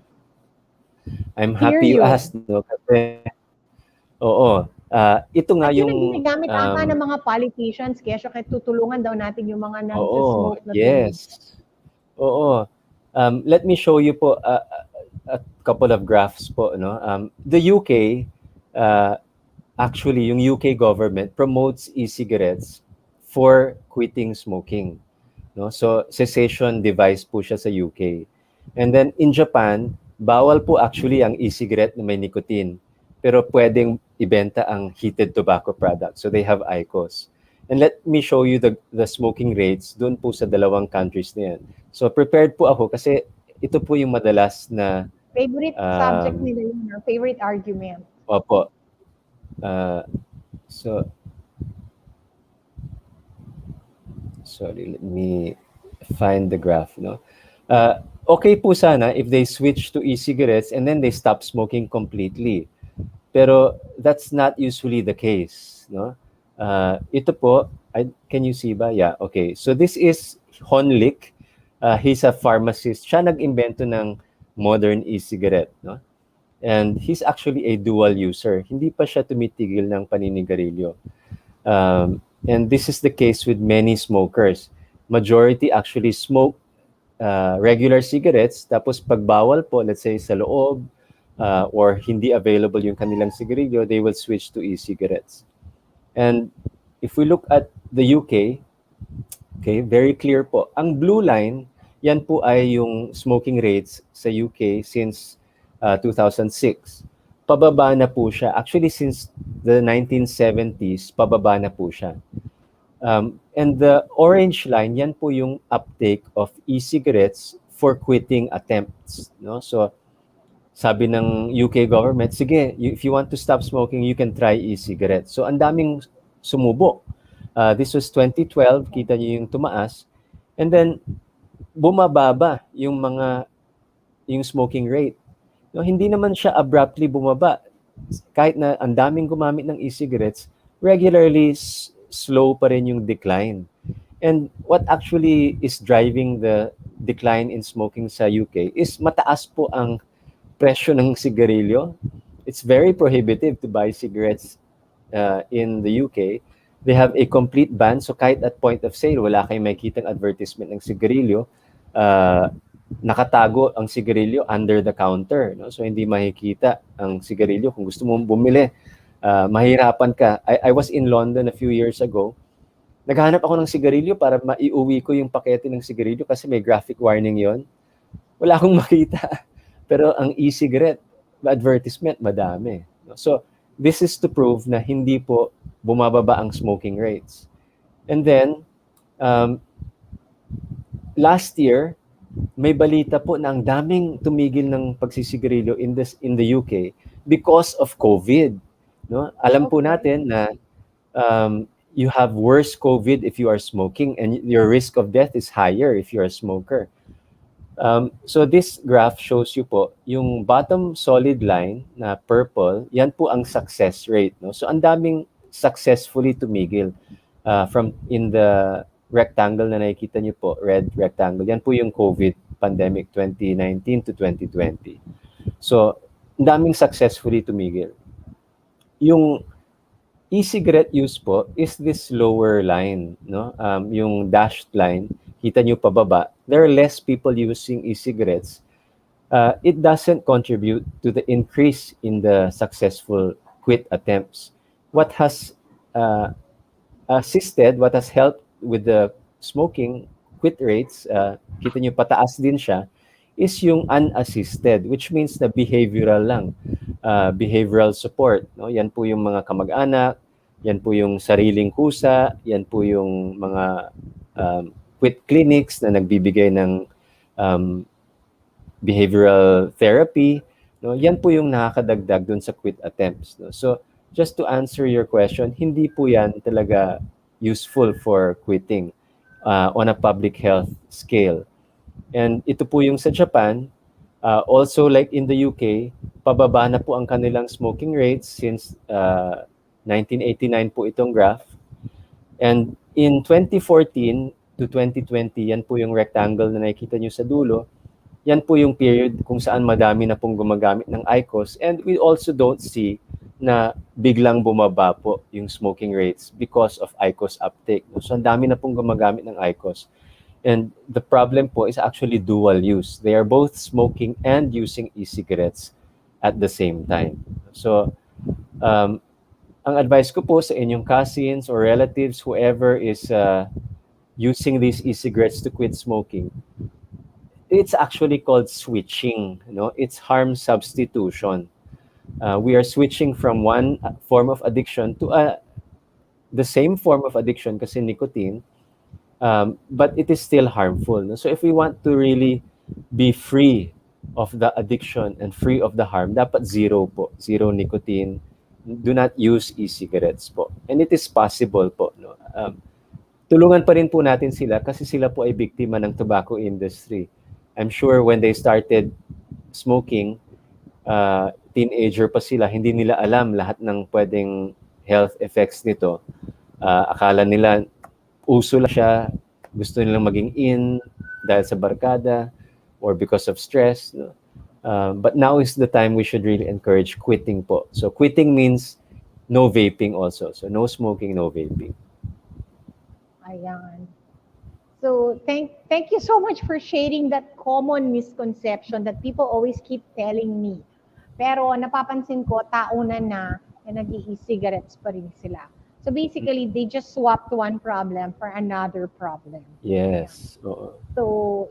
[SPEAKER 2] I'm happy you asked, no? Kasi, oo, ito nga
[SPEAKER 1] at
[SPEAKER 2] yung...
[SPEAKER 1] At yun ang ginagamit ata ng mga politicians, kaya kaya tutulungan daw natin yung mga
[SPEAKER 2] oo,
[SPEAKER 1] nag-smoke na
[SPEAKER 2] yes. Oo. Let me show you po a couple of graphs po, no? The UK, actually, yung UK government promotes e-cigarettes for quitting smoking. No? So, cessation device po siya sa UK. And then, in Japan, bawal po actually ang e-cigarette na may nicotine. Pero pwedeng ibenta ang heated tobacco product. So, they have IQOS. And let me show you the smoking rates doon po sa dalawang countries na yan. So, prepared po ako kasi ito po yung madalas na...
[SPEAKER 1] favorite subject nila yun, or favorite argument.
[SPEAKER 2] Opo. So, sorry, let me find the graph. No, okay po sana if they switch to e-cigarettes and then they stop smoking completely. Pero that's not usually the case. No, ito po, can you see ba? Yeah, okay. So this is Honlik. He's a pharmacist. Siya nag-imbento ng modern e-cigarette. No, and he's actually a dual user. Hindi pa siya tumitigil ng paninigarilyo. And this is the case with many smokers. Majority actually smoke regular cigarettes, tapos pagbawal po, let's say sa loob, or hindi available yung kanilang sigarilyo, they will switch to e-cigarettes. And if we look at the UK, okay, very clear po. Ang blue line, yan po ay yung smoking rates sa UK since 2006. Pababa na po siya. Actually, since the 1970s, pababa na po siya. And the orange line, yan po yung uptake of e-cigarettes for quitting attempts. No? So, sabi ng UK government, sige, if you want to stop smoking, you can try e-cigarettes. So, ang daming sumubok. This was 2012, kita niyo yung tumaas. And then, bumababa yung smoking rate. No, hindi naman siya abruptly bumaba. Kahit na ang daming gumamit ng e-cigarettes, regularly slow pa rin yung decline. And what actually is driving the decline in smoking sa UK is mataas po ang presyo ng sigarilyo. It's very prohibitive to buy cigarettes in the UK. They have a complete ban. So kahit at point of sale, wala kayong makikitang advertisement ng sigarilyo. Nakatago ang sigarilyo under the counter. No? So hindi makikita ang sigarilyo. Kung gusto mong bumili, mahirapan ka. I was in London a few years ago. Naghahanap ako ng sigarilyo para maiuwi ko yung pakete ng sigarilyo kasi may graphic warning yon. Wala akong makita. Pero ang e-cigarette, advertisement, madami. So this is to prove na hindi po bumababa ang smoking rates. And then, last year, may balita po na ang daming tumigil ng pagsisigarilyo in the UK because of COVID. No? Alam po natin na you have worse COVID if you are smoking and your risk of death is higher if you are a smoker. So this graph shows you po, yung bottom solid line na purple, yan po ang success rate. No? So ang daming successfully tumigil from in the rectangle na nakikita niyo po, red rectangle. Yan po yung COVID pandemic 2019 to 2020. So, ang daming successfully tumigil. Yung e-cigarette use po is this lower line, no? Yung dashed line, kita niyo pababa. There are less people using e-cigarettes. It doesn't contribute to the increase in the successful quit attempts. What has assisted, what has helped with the smoking quit rates, kita nyo pataas din siya, is yung unassisted, which means na behavioral lang. Behavioral support. No? Yan po yung mga kamag-anak, yan po yung sariling kusa, yan po yung mga quit clinics na nagbibigay ng behavioral therapy. No? Yan po yung nakakadagdag dun sa quit attempts. No? So, just to answer your question, hindi po yan talaga useful for quitting on a public health scale. And ito po yung sa Japan, also like in the UK, pababa na po ang kanilang smoking rates since 1989 po itong graph. And in 2014 to 2020, yan po yung rectangle na nakikita nyo sa dulo. Yan po yung period kung saan madami na pong gumagamit ng IQOS. And we also don't see na biglang bumaba po yung smoking rates because of IQOS uptake. So ang dami na pong gumagamit ng IQOS. And the problem po is actually dual use. They are both smoking and using e-cigarettes at the same time. So ang advice ko po sa inyong cousins or relatives, whoever is using these e-cigarettes to quit smoking, it's actually called switching. It's harm substitution. We are switching from one form of addiction to the same form of addiction kasi nicotine, but it is still harmful. So if we want to really be free of the addiction and free of the harm, dapat zero po, zero nicotine. Do not use e-cigarettes po. And it is possible po. Tulungan pa rin po natin sila kasi sila po ay biktima ng tobacco industry. I'm sure when they started smoking, teenager pa sila, hindi nila alam lahat ng pwedeng health effects nito. Akala nila uso lang siya, gusto nilang maging in dahil sa barkada or because of stress. But now is the time we should really encourage quitting po. So quitting means no vaping also. So no smoking, no vaping.
[SPEAKER 1] Ayan. So thank you so much for sharing that common misconception that people always keep telling me. Pero napapansin ko, taunan na nag-i-cigarettes pa rin sila. So basically, they just swapped one problem for another problem.
[SPEAKER 2] Yes.
[SPEAKER 1] So,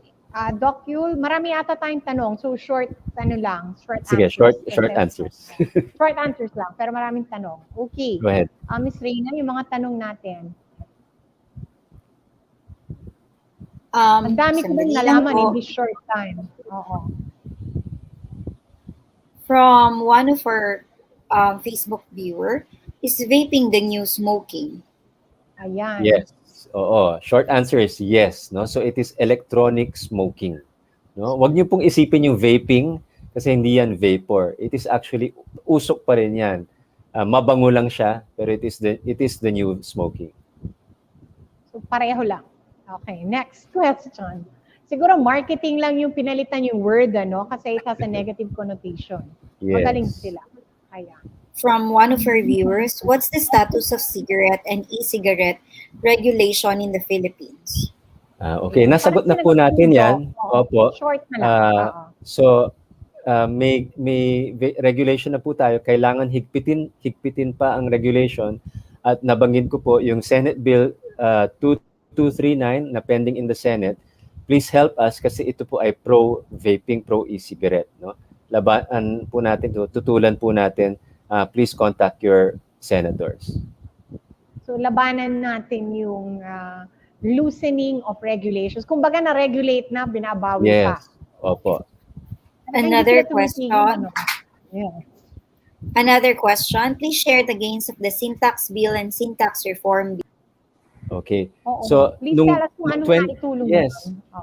[SPEAKER 1] Doc Yul, marami ata tayong tanong. So short
[SPEAKER 2] Sige,
[SPEAKER 1] answers.
[SPEAKER 2] short answers.
[SPEAKER 1] Short answers lang, pero maraming tanong. Okay.
[SPEAKER 2] Go ahead.
[SPEAKER 1] Miss Reyna, yung mga tanong natin. Ang dami ko din nalaman in this short time. Oo.
[SPEAKER 3] From one of our Facebook viewer, is vaping the new smoking?
[SPEAKER 1] Ayan.
[SPEAKER 2] Yes. Oo. Short answer is yes. No? So it is electronic smoking. No? Huwag niyo pong isipin yung vaping kasi hindi yan vapor. It is actually, usok pa rin yan. Mabango lang siya, pero it is the new smoking.
[SPEAKER 1] So pareho lang. Okay, next question. Siguro marketing lang yung pinalitan yung word, kasi it has a negative connotation.
[SPEAKER 2] Yes.
[SPEAKER 1] Magaling sila. Kaya.
[SPEAKER 3] From one of our viewers, what's the status of cigarette and e-cigarette regulation in the Philippines?
[SPEAKER 2] Okay, nasagot na po natin yan. Opo.
[SPEAKER 1] Short na lang.
[SPEAKER 2] So, may regulation na po tayo. Kailangan higpitin pa ang regulation. At nabanggit ko po yung Senate Bill 2239 na pending in the Senate. Please help us kasi ito po ay pro-vaping, pro-e-cigarette. No? Labanan po natin ito, tutulan po natin. Please contact your senators.
[SPEAKER 1] So labanan natin yung loosening of regulations. Kumbaga na-regulate na, binabawi pa.
[SPEAKER 2] Yes, opo.
[SPEAKER 3] Another question.
[SPEAKER 1] Yeah.
[SPEAKER 3] Another question. Please share the gains of the sin tax bill and sin tax reform bill.
[SPEAKER 2] Okay.
[SPEAKER 1] Oo.
[SPEAKER 2] So,
[SPEAKER 1] Please tell us kung anong naitulong
[SPEAKER 2] yes,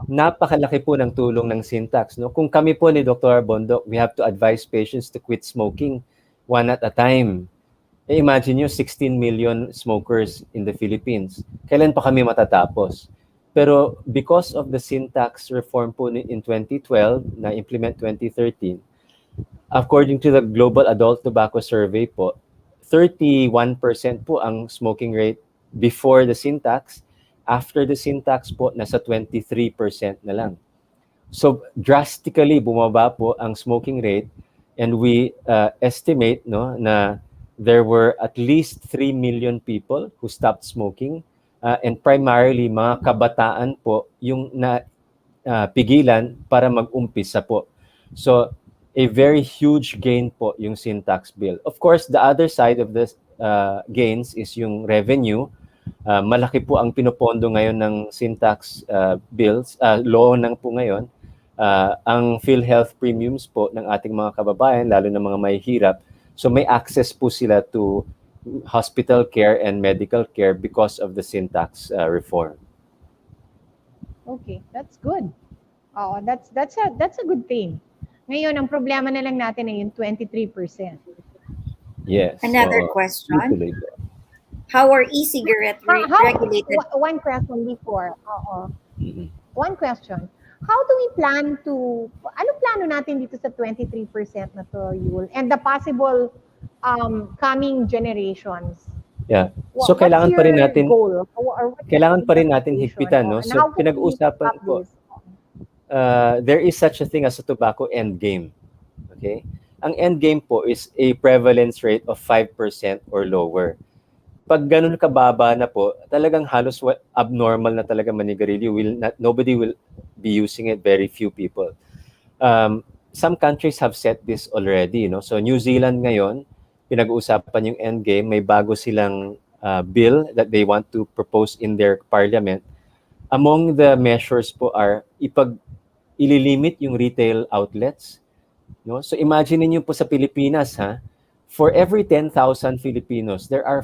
[SPEAKER 2] napakalaki po ng tulong ng sin tax. No? Kung kami po ni Dr. Bondoc, we have to advise patients to quit smoking one at a time. Imagine nyo, 16 million smokers in the Philippines. Kailan pa kami matatapos? Pero because of the sin tax reform po in 2012, na implement 2013, according to the Global Adult Tobacco Survey po, 31% po ang smoking rate before the sin tax. After the sin tax po, nasa 23% na lang. So drastically bumaba po ang smoking rate, and we estimate na there were at least 3 million people who stopped smoking, and primarily mga kabataan po yung pigilan para mag-umpisa po. So, a very huge gain po yung sin tax bill. Of course, the other side of the gains is yung revenue. Malaki po ang pinopondo ngayon ng sin tax bills, law ng po ngayon. Ang PhilHealth premiums po ng ating mga kababayan, lalo na mga mahihirap, so may access po sila to hospital care and medical care because of the sin tax reform.
[SPEAKER 1] Okay, that's good. Oh, that's a good thing. Ngayon, ang problema na lang natin ay yung 23%.
[SPEAKER 2] Yes.
[SPEAKER 3] Another question. How are e-cigarette regulated?
[SPEAKER 1] One question before. One question. How do we plan to, ano plano natin dito sa 23% na to, Yul? And the possible coming generations?
[SPEAKER 2] Yeah. So kailangan pa rin natin higpitan, no? So pinag-uusapan po. There is such a thing as a tobacco end game. Okay? Ang end game po is a prevalence rate of 5% or lower. Pag ganun kababa na po, talagang halos abnormal na talaga manigarilyo. Nobody will be using it, very few people. Some countries have set this already, no? So New Zealand ngayon, pinag-uusapan yung end game, may bago silang bill that they want to propose in their parliament. Among the measures po are ililimit yung retail outlets, no? So imagine niyo po sa Pilipinas, ha? For every 10,000 Filipinos, there are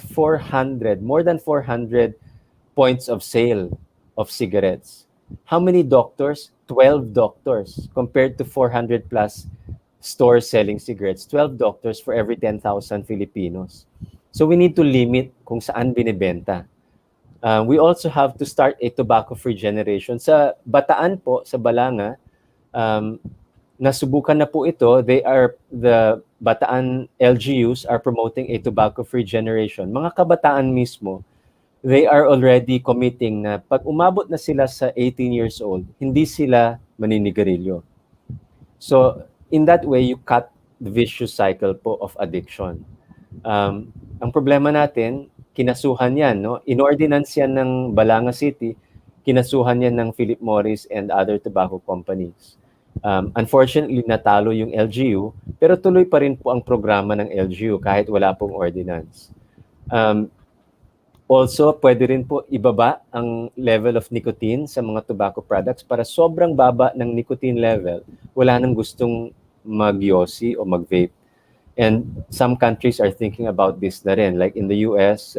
[SPEAKER 2] more than 400 points of sale of cigarettes. How many doctors? 12 doctors compared to 400 plus stores selling cigarettes. 12 doctors for every 10,000 Filipinos. So we need to limit kung saan binibenta. We also have to start a tobacco-free generation. Sa Bataan po, sa Balanga, nasubukan na po ito. The Bataan LGUs are promoting a tobacco-free generation. Mga kabataan mismo, they are already committing na pag umabot na sila sa 18 years old, hindi sila maninigarilyo. So, in that way, you cut the vicious cycle po of addiction. Ang problema natin, kinasuhan yan, no? In-ordinance yan ng Balanga City, kinasuhan yan ng Philip Morris and other tobacco companies. Unfortunately, natalo yung LGU, pero tuloy pa rin po ang programa ng LGU kahit wala pong ordinance. Also, pwede rin po ibaba ang level of nicotine sa mga tobacco products para sobrang baba ng nicotine level, wala nang gustong mag-yosi o mag-vape. And some countries are thinking about this na rin. Like in the US,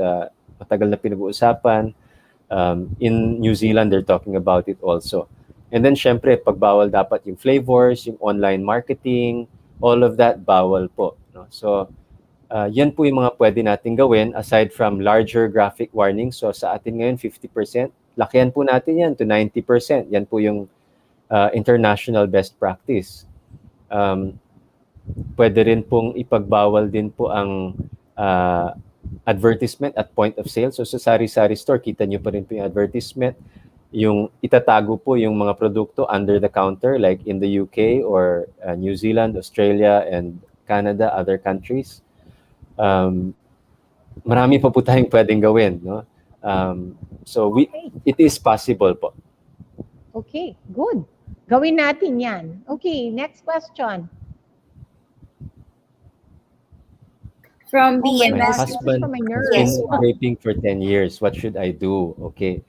[SPEAKER 2] matagal na pinag-uusapan. In New Zealand, they're talking about it also. And then, syempre, pagbawal dapat yung flavors, yung online marketing, all of that, bawal po. No? So, yan po yung mga pwede natin gawin aside from larger graphic warnings. So, sa atin ngayon, 50%. Lakihan po natin yan to 90%. Yan po yung international best practice. Pwede rin pong ipagbawal din po ang advertisement at point of sale. So, sa sari-sari store, kita nyo pa rin po yung advertisement. Yung itatago po yung mga produkto under the counter like in the UK or New Zealand, Australia, and Canada, other countries. Marami pa po tayong pwedeng gawin, no? So it is possible po.
[SPEAKER 1] Okay, good. Gawin natin yan. Okay, next question.
[SPEAKER 3] From
[SPEAKER 2] My
[SPEAKER 3] BMS.
[SPEAKER 2] husband has been vaping for 10 years. What should I do? Okay.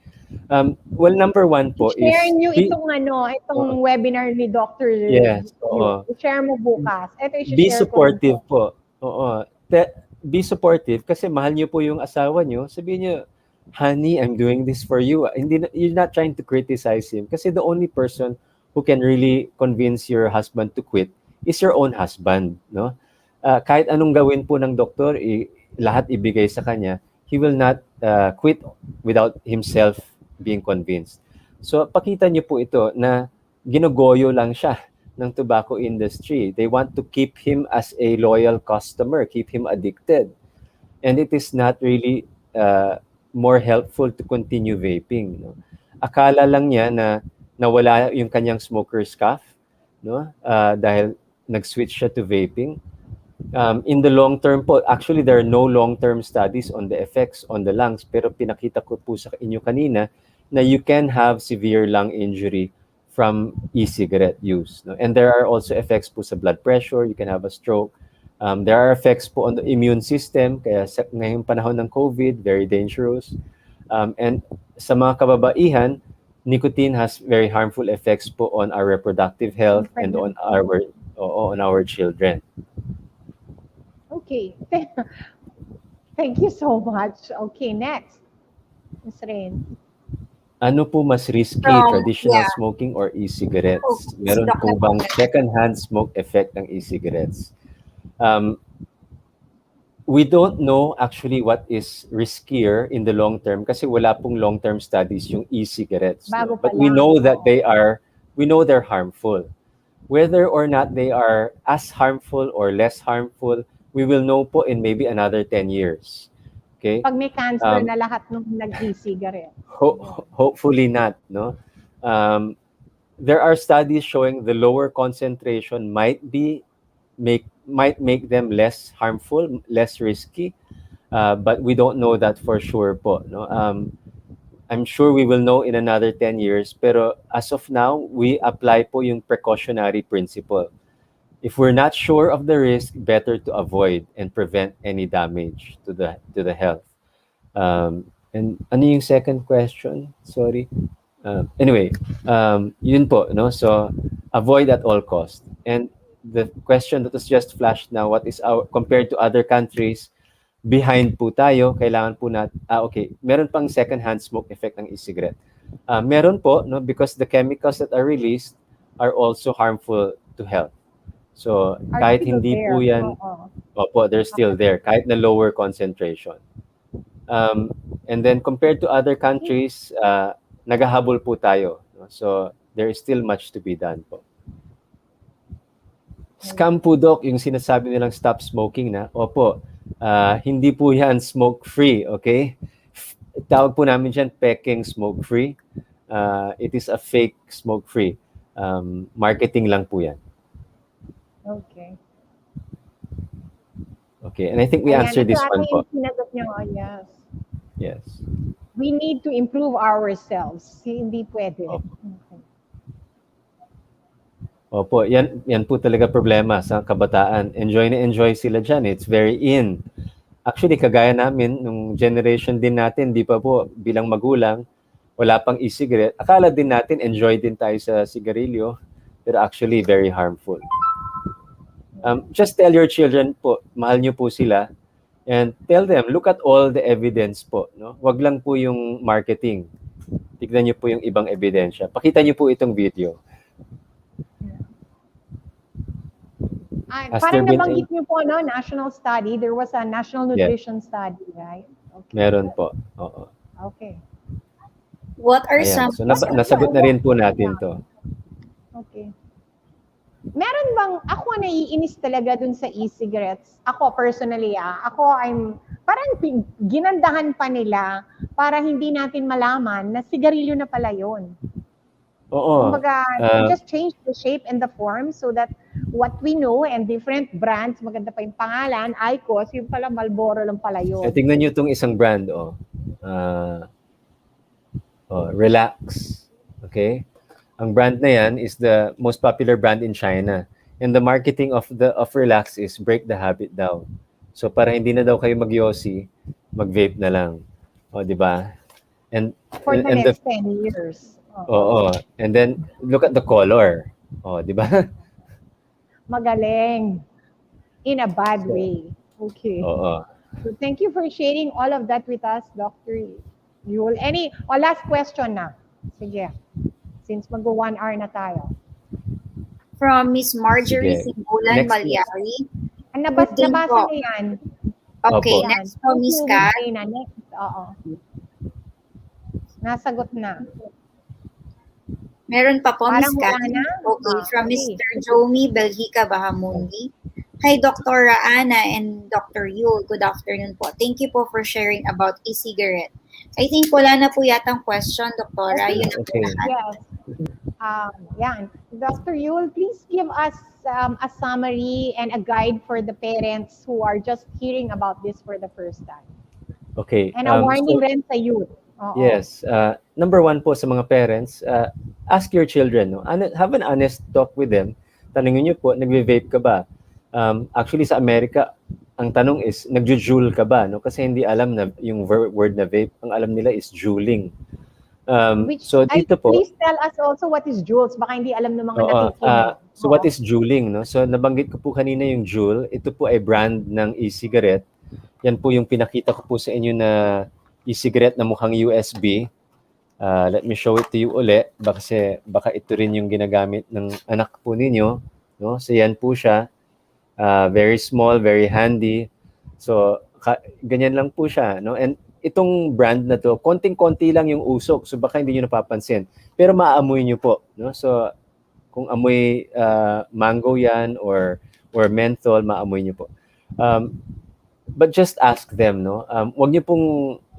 [SPEAKER 2] Well, number one po is...
[SPEAKER 1] Share nyo itong webinar ni Dr.
[SPEAKER 2] Yes.
[SPEAKER 1] I-share mo bukas.
[SPEAKER 2] Be supportive po. Oo. Be supportive kasi mahal nyo po yung asawa nyo. Sabihin nyo, honey, I'm doing this for you. You're not trying to criticize him kasi the only person who can really convince your husband to quit is your own husband. No? Kahit anong gawin po ng doktor, lahat ibigay sa kanya, he will not quit without himself being convinced. So, pakita niyo po ito na ginugoyo lang siya ng tobacco industry. They want to keep him as a loyal customer, keep him addicted. And it is not really more helpful to continue vaping. No? Akala lang niya na nawala yung kanyang smoker's cough, no? Dahil nag-switch siya to vaping. In the long term po, actually there are no long-term studies on the effects on the lungs, pero pinakita ko po sa inyo kanina na you can have severe lung injury from e-cigarette use. No? And there are also effects po sa blood pressure, you can have a stroke. There are effects po on the immune system, kaya sa ngayong panahon ng COVID, very dangerous. And sa mga kababaihan, nicotine has very harmful effects po on our reproductive health and on our children.
[SPEAKER 1] Okay. Thank you so much. Okay, next. Ms. Rain.
[SPEAKER 2] Ano po mas risky, traditional smoking or e-cigarettes? Meron po bang second-hand smoke effect ng e-cigarettes? We don't know actually what is riskier in the long term kasi wala pong long-term studies yung e-cigarettes. No? But we know that they're harmful. Whether or not they are as harmful or less harmful, we will know po in maybe another 10 years. Okay?
[SPEAKER 1] Pag may cancer na lahat nung nag-e-cigarette.
[SPEAKER 2] Hopefully not, no? There are studies showing the lower concentration might make them less harmful, less risky, but we don't know that for sure po, no? I'm sure we will know in another 10 years, pero as of now, we apply po yung precautionary principle. If we're not sure of the risk, better to avoid and prevent any damage to the health. And ano yung second question? Sorry. Anyway, yun po, no? So avoid at all cost. And the question that was just flashed now, what is our compared to other countries? Behind po tayo, kailangan po okay, meron pang second-hand smoke effect ng e-cigarette. Meron po, no, because the chemicals that are released are also harmful to health. So, kahit hindi po yan, opo, they're still there, kahit na lower concentration. And then, compared to other countries, nagahabol po tayo. No? So, there is still much to be done po. Scam po, Doc, yung sinasabi nilang stop smoking na, opo, hindi po yan smoke-free, okay? Tawag po namin dyan, peking smoke-free. It is a fake smoke-free. Marketing lang po yan.
[SPEAKER 1] Okay.
[SPEAKER 2] Okay, and I think we answered this one po.
[SPEAKER 1] Yes.
[SPEAKER 2] Yes.
[SPEAKER 1] We need to improve ourselves. Hindi pwede.
[SPEAKER 2] Opo, yan po talaga problema sa kabataan. Enjoy na enjoy sila dyan. It's very in. Actually, kagaya namin, nung generation din natin, di pa po bilang magulang, wala pang e-cigarette. Akala din natin, enjoy din tayo sa sigarilyo, pero actually very harmful. Just tell your children po, mahal nyo po sila, and tell them, look at all the evidence po. No? Wag lang po yung marketing. Tignan nyo po yung ibang ebidensya. Pakita nyo po itong video.
[SPEAKER 1] Parang nabanggit nyo po, no, national study. There was a national nutrition study, right? Okay.
[SPEAKER 2] Meron po. Oo.
[SPEAKER 1] Okay.
[SPEAKER 3] What are some...
[SPEAKER 2] So, nasagot na rin po natin to.
[SPEAKER 1] Okay. Meron bang, ako naiinis talaga dun sa e-cigarettes. Ako personally, parang ginandahan pa nila para hindi natin malaman na sigarilyo na pala yun.
[SPEAKER 2] Oo.
[SPEAKER 1] Kumbaga, just change the shape and the form so that what we know and different brands, maganda pa yung pangalan, IQOS, yung pala Marlboro lang pala yun.
[SPEAKER 2] Tingnan nyo itong isang brand, Relax. Okay? Ang brand na yan is the most popular brand in China. And the marketing of Relax is break the habit daw. So para hindi na daw kayo mag-yosi, mag-vape na lang. O, di ba? And
[SPEAKER 1] for the next 10 years.
[SPEAKER 2] Oo. And then look at the color. O, di ba?
[SPEAKER 1] Magaling. In a bad way. Okay.
[SPEAKER 2] Oo.
[SPEAKER 1] So thank you for sharing all of that with us, Dr. Yul. Last question na. Sige. Since mag-1 hour na tayo.
[SPEAKER 3] From Miss Marjorie Singulan Malyari.
[SPEAKER 1] Nabasa na yan.
[SPEAKER 3] Okay,
[SPEAKER 2] Opo.
[SPEAKER 3] next po, Miss Kat.
[SPEAKER 1] Oo. Nasagot na.
[SPEAKER 3] Meron pa po, Miss
[SPEAKER 1] Parang
[SPEAKER 3] Kat.
[SPEAKER 1] wala na?
[SPEAKER 3] Okay, from
[SPEAKER 1] Okay.
[SPEAKER 3] Mr. Jomi Belgica Bahamundi. Hi, Dr. Ana and Dr. Yul. Good afternoon po. Thank you po for sharing about e-cigarette. I think wala na po yatang question, Doktora. Yun na po
[SPEAKER 2] Okay.
[SPEAKER 3] lahat.
[SPEAKER 1] Yes. Yan. Dr. Yul, please give us a summary and a guide for the parents who are just hearing about this for the first time.
[SPEAKER 2] Okay.
[SPEAKER 1] And a warning rin sa youth. Oo.
[SPEAKER 2] Yes. Number one po sa mga parents, ask your children, no? Have an honest talk with them. Tanungin niyo po, nagve-vape ka ba? Actually, sa Amerika, ang tanong is, nagjo-joule ka ba? No? Kasi hindi alam na yung word na vape. Ang alam nila is juuling. So dito po,
[SPEAKER 1] Please tell us also what is Jules. Baka hindi alam ng mga
[SPEAKER 2] oo,
[SPEAKER 1] nakikinig.
[SPEAKER 2] so what is juuling? No? So nabanggit ko po kanina yung Juul. Ito po ay brand ng e-cigarette. Yan po yung pinakita ko po sa inyo na e-cigarette na mukhang USB. Let me show it to you uli. Baka ito rin yung ginagamit ng anak po ninyo. No? So yan po siya. Very small, very handy. So ganyan lang po siya. No? And itong brand na to, konting-konti lang yung usok. So baka hindi nyo napapansin. Pero maaamoy nyo po. No? So kung amoy mango yan or menthol, maamoy nyo po. But just ask them, no? Huwag niyo pong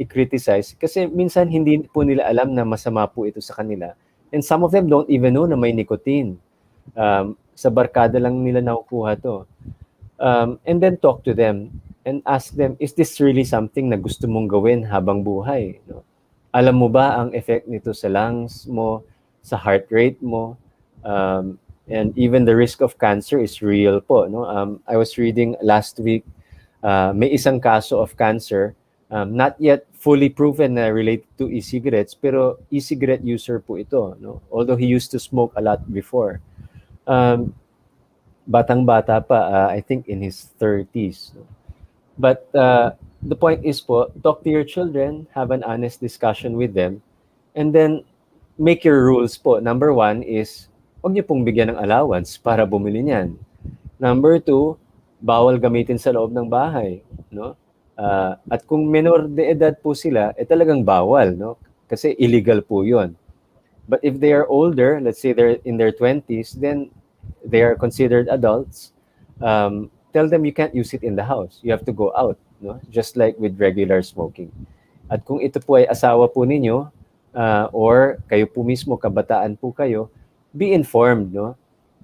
[SPEAKER 2] i-criticize kasi minsan hindi po nila alam na masama po ito sa kanila. And some of them don't even know na may nicotine. Sa barkada lang nila nakukuha to. And then talk to them and ask them, is this really something na gusto mong gawin habang buhay? No? Alam mo ba ang effect nito sa lungs mo, sa heart rate mo? And even the risk of cancer is real po. No? I was reading last week, may isang kaso of cancer, not yet fully proven na related to e-cigarettes, pero e-cigarette user po ito. No? Although he used to smoke a lot before. Batang-bata pa, I think in his 30s. No? But the point is po, talk to your children, have an honest discussion with them, and then make your rules po. Number one is, huwag niyo pong bigyan ng allowance para bumili niyan. Number two, bawal gamitin sa loob ng bahay, no? At kung minor de edad po sila, talagang bawal, no? Kasi illegal po 'yon. But if they are older, let's say they're in their 20s, then they are considered adults. Tell them you can't use it in the house. You have to go out, no? Just like with regular smoking. At kung ito po ay asawa po ninyo, or kayo po mismo, kabataan po kayo, be informed, no?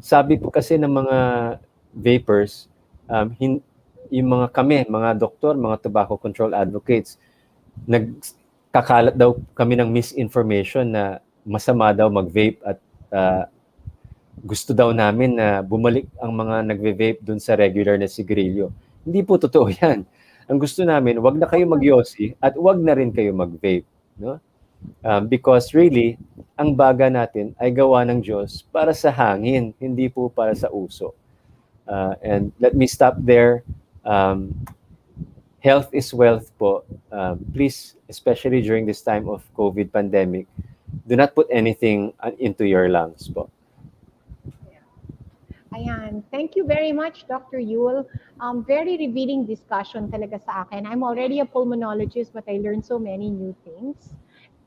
[SPEAKER 2] Sabi po kasi ng mga vapers, yung mga doktor, mga tobacco control advocates, nagkakalat daw kami ng misinformation na masama daw mag-vape at gusto daw namin na bumalik ang mga nagve-vape dun sa regular na sigarilyo. Hindi po totoo yan. Ang gusto namin, wag na kayo mag-yosi at wag na rin kayo mag-vape. No? Because really, ang baga natin ay gawa ng Diyos para sa hangin, hindi po para sa uso. And let me stop there. Health is wealth po. Please, especially during this time of COVID pandemic, do not put anything into your lungs po.
[SPEAKER 1] Ayan. Thank you very much, Dr. Yul. Very revealing discussion talaga sa akin. I'm already a pulmonologist, but I learned so many new things.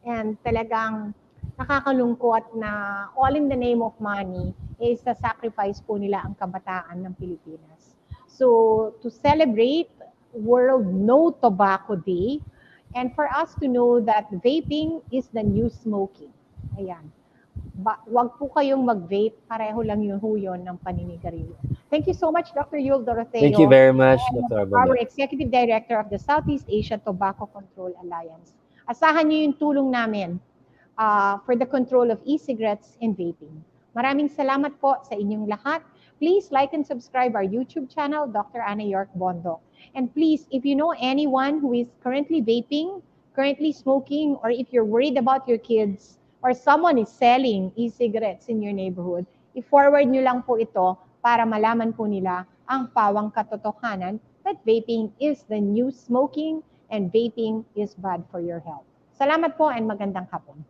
[SPEAKER 1] And talagang nakakalungkot na all in the name of money is sa sacrifice po nila ang kabataan ng Pilipinas. So, to celebrate World No Tobacco Day, and for us to know that vaping is the new smoking. Ayan. Wag po kayong mag-vape, pareho lang yung huyon ng paninigarilyo. Thank you so much, Dr. Yul Dorotheo.
[SPEAKER 2] Thank you very much, Dr.
[SPEAKER 1] Our
[SPEAKER 2] Bondoc.
[SPEAKER 1] Executive Director of the Southeast Asia Tobacco Control Alliance. Asahan niyo yung tulong namin for the control of e-cigarettes and vaping. Maraming salamat po sa inyong lahat. Please like and subscribe our YouTube channel, Dr. Ana York Bondoc. And please, if you know anyone who is currently vaping, currently smoking, or if you're worried about your kids, or someone is selling e-cigarettes in your neighborhood, i-forward nyo lang po ito para malaman po nila ang pawang katotohanan that vaping is the new smoking and vaping is bad for your health. Salamat po and magandang hapon.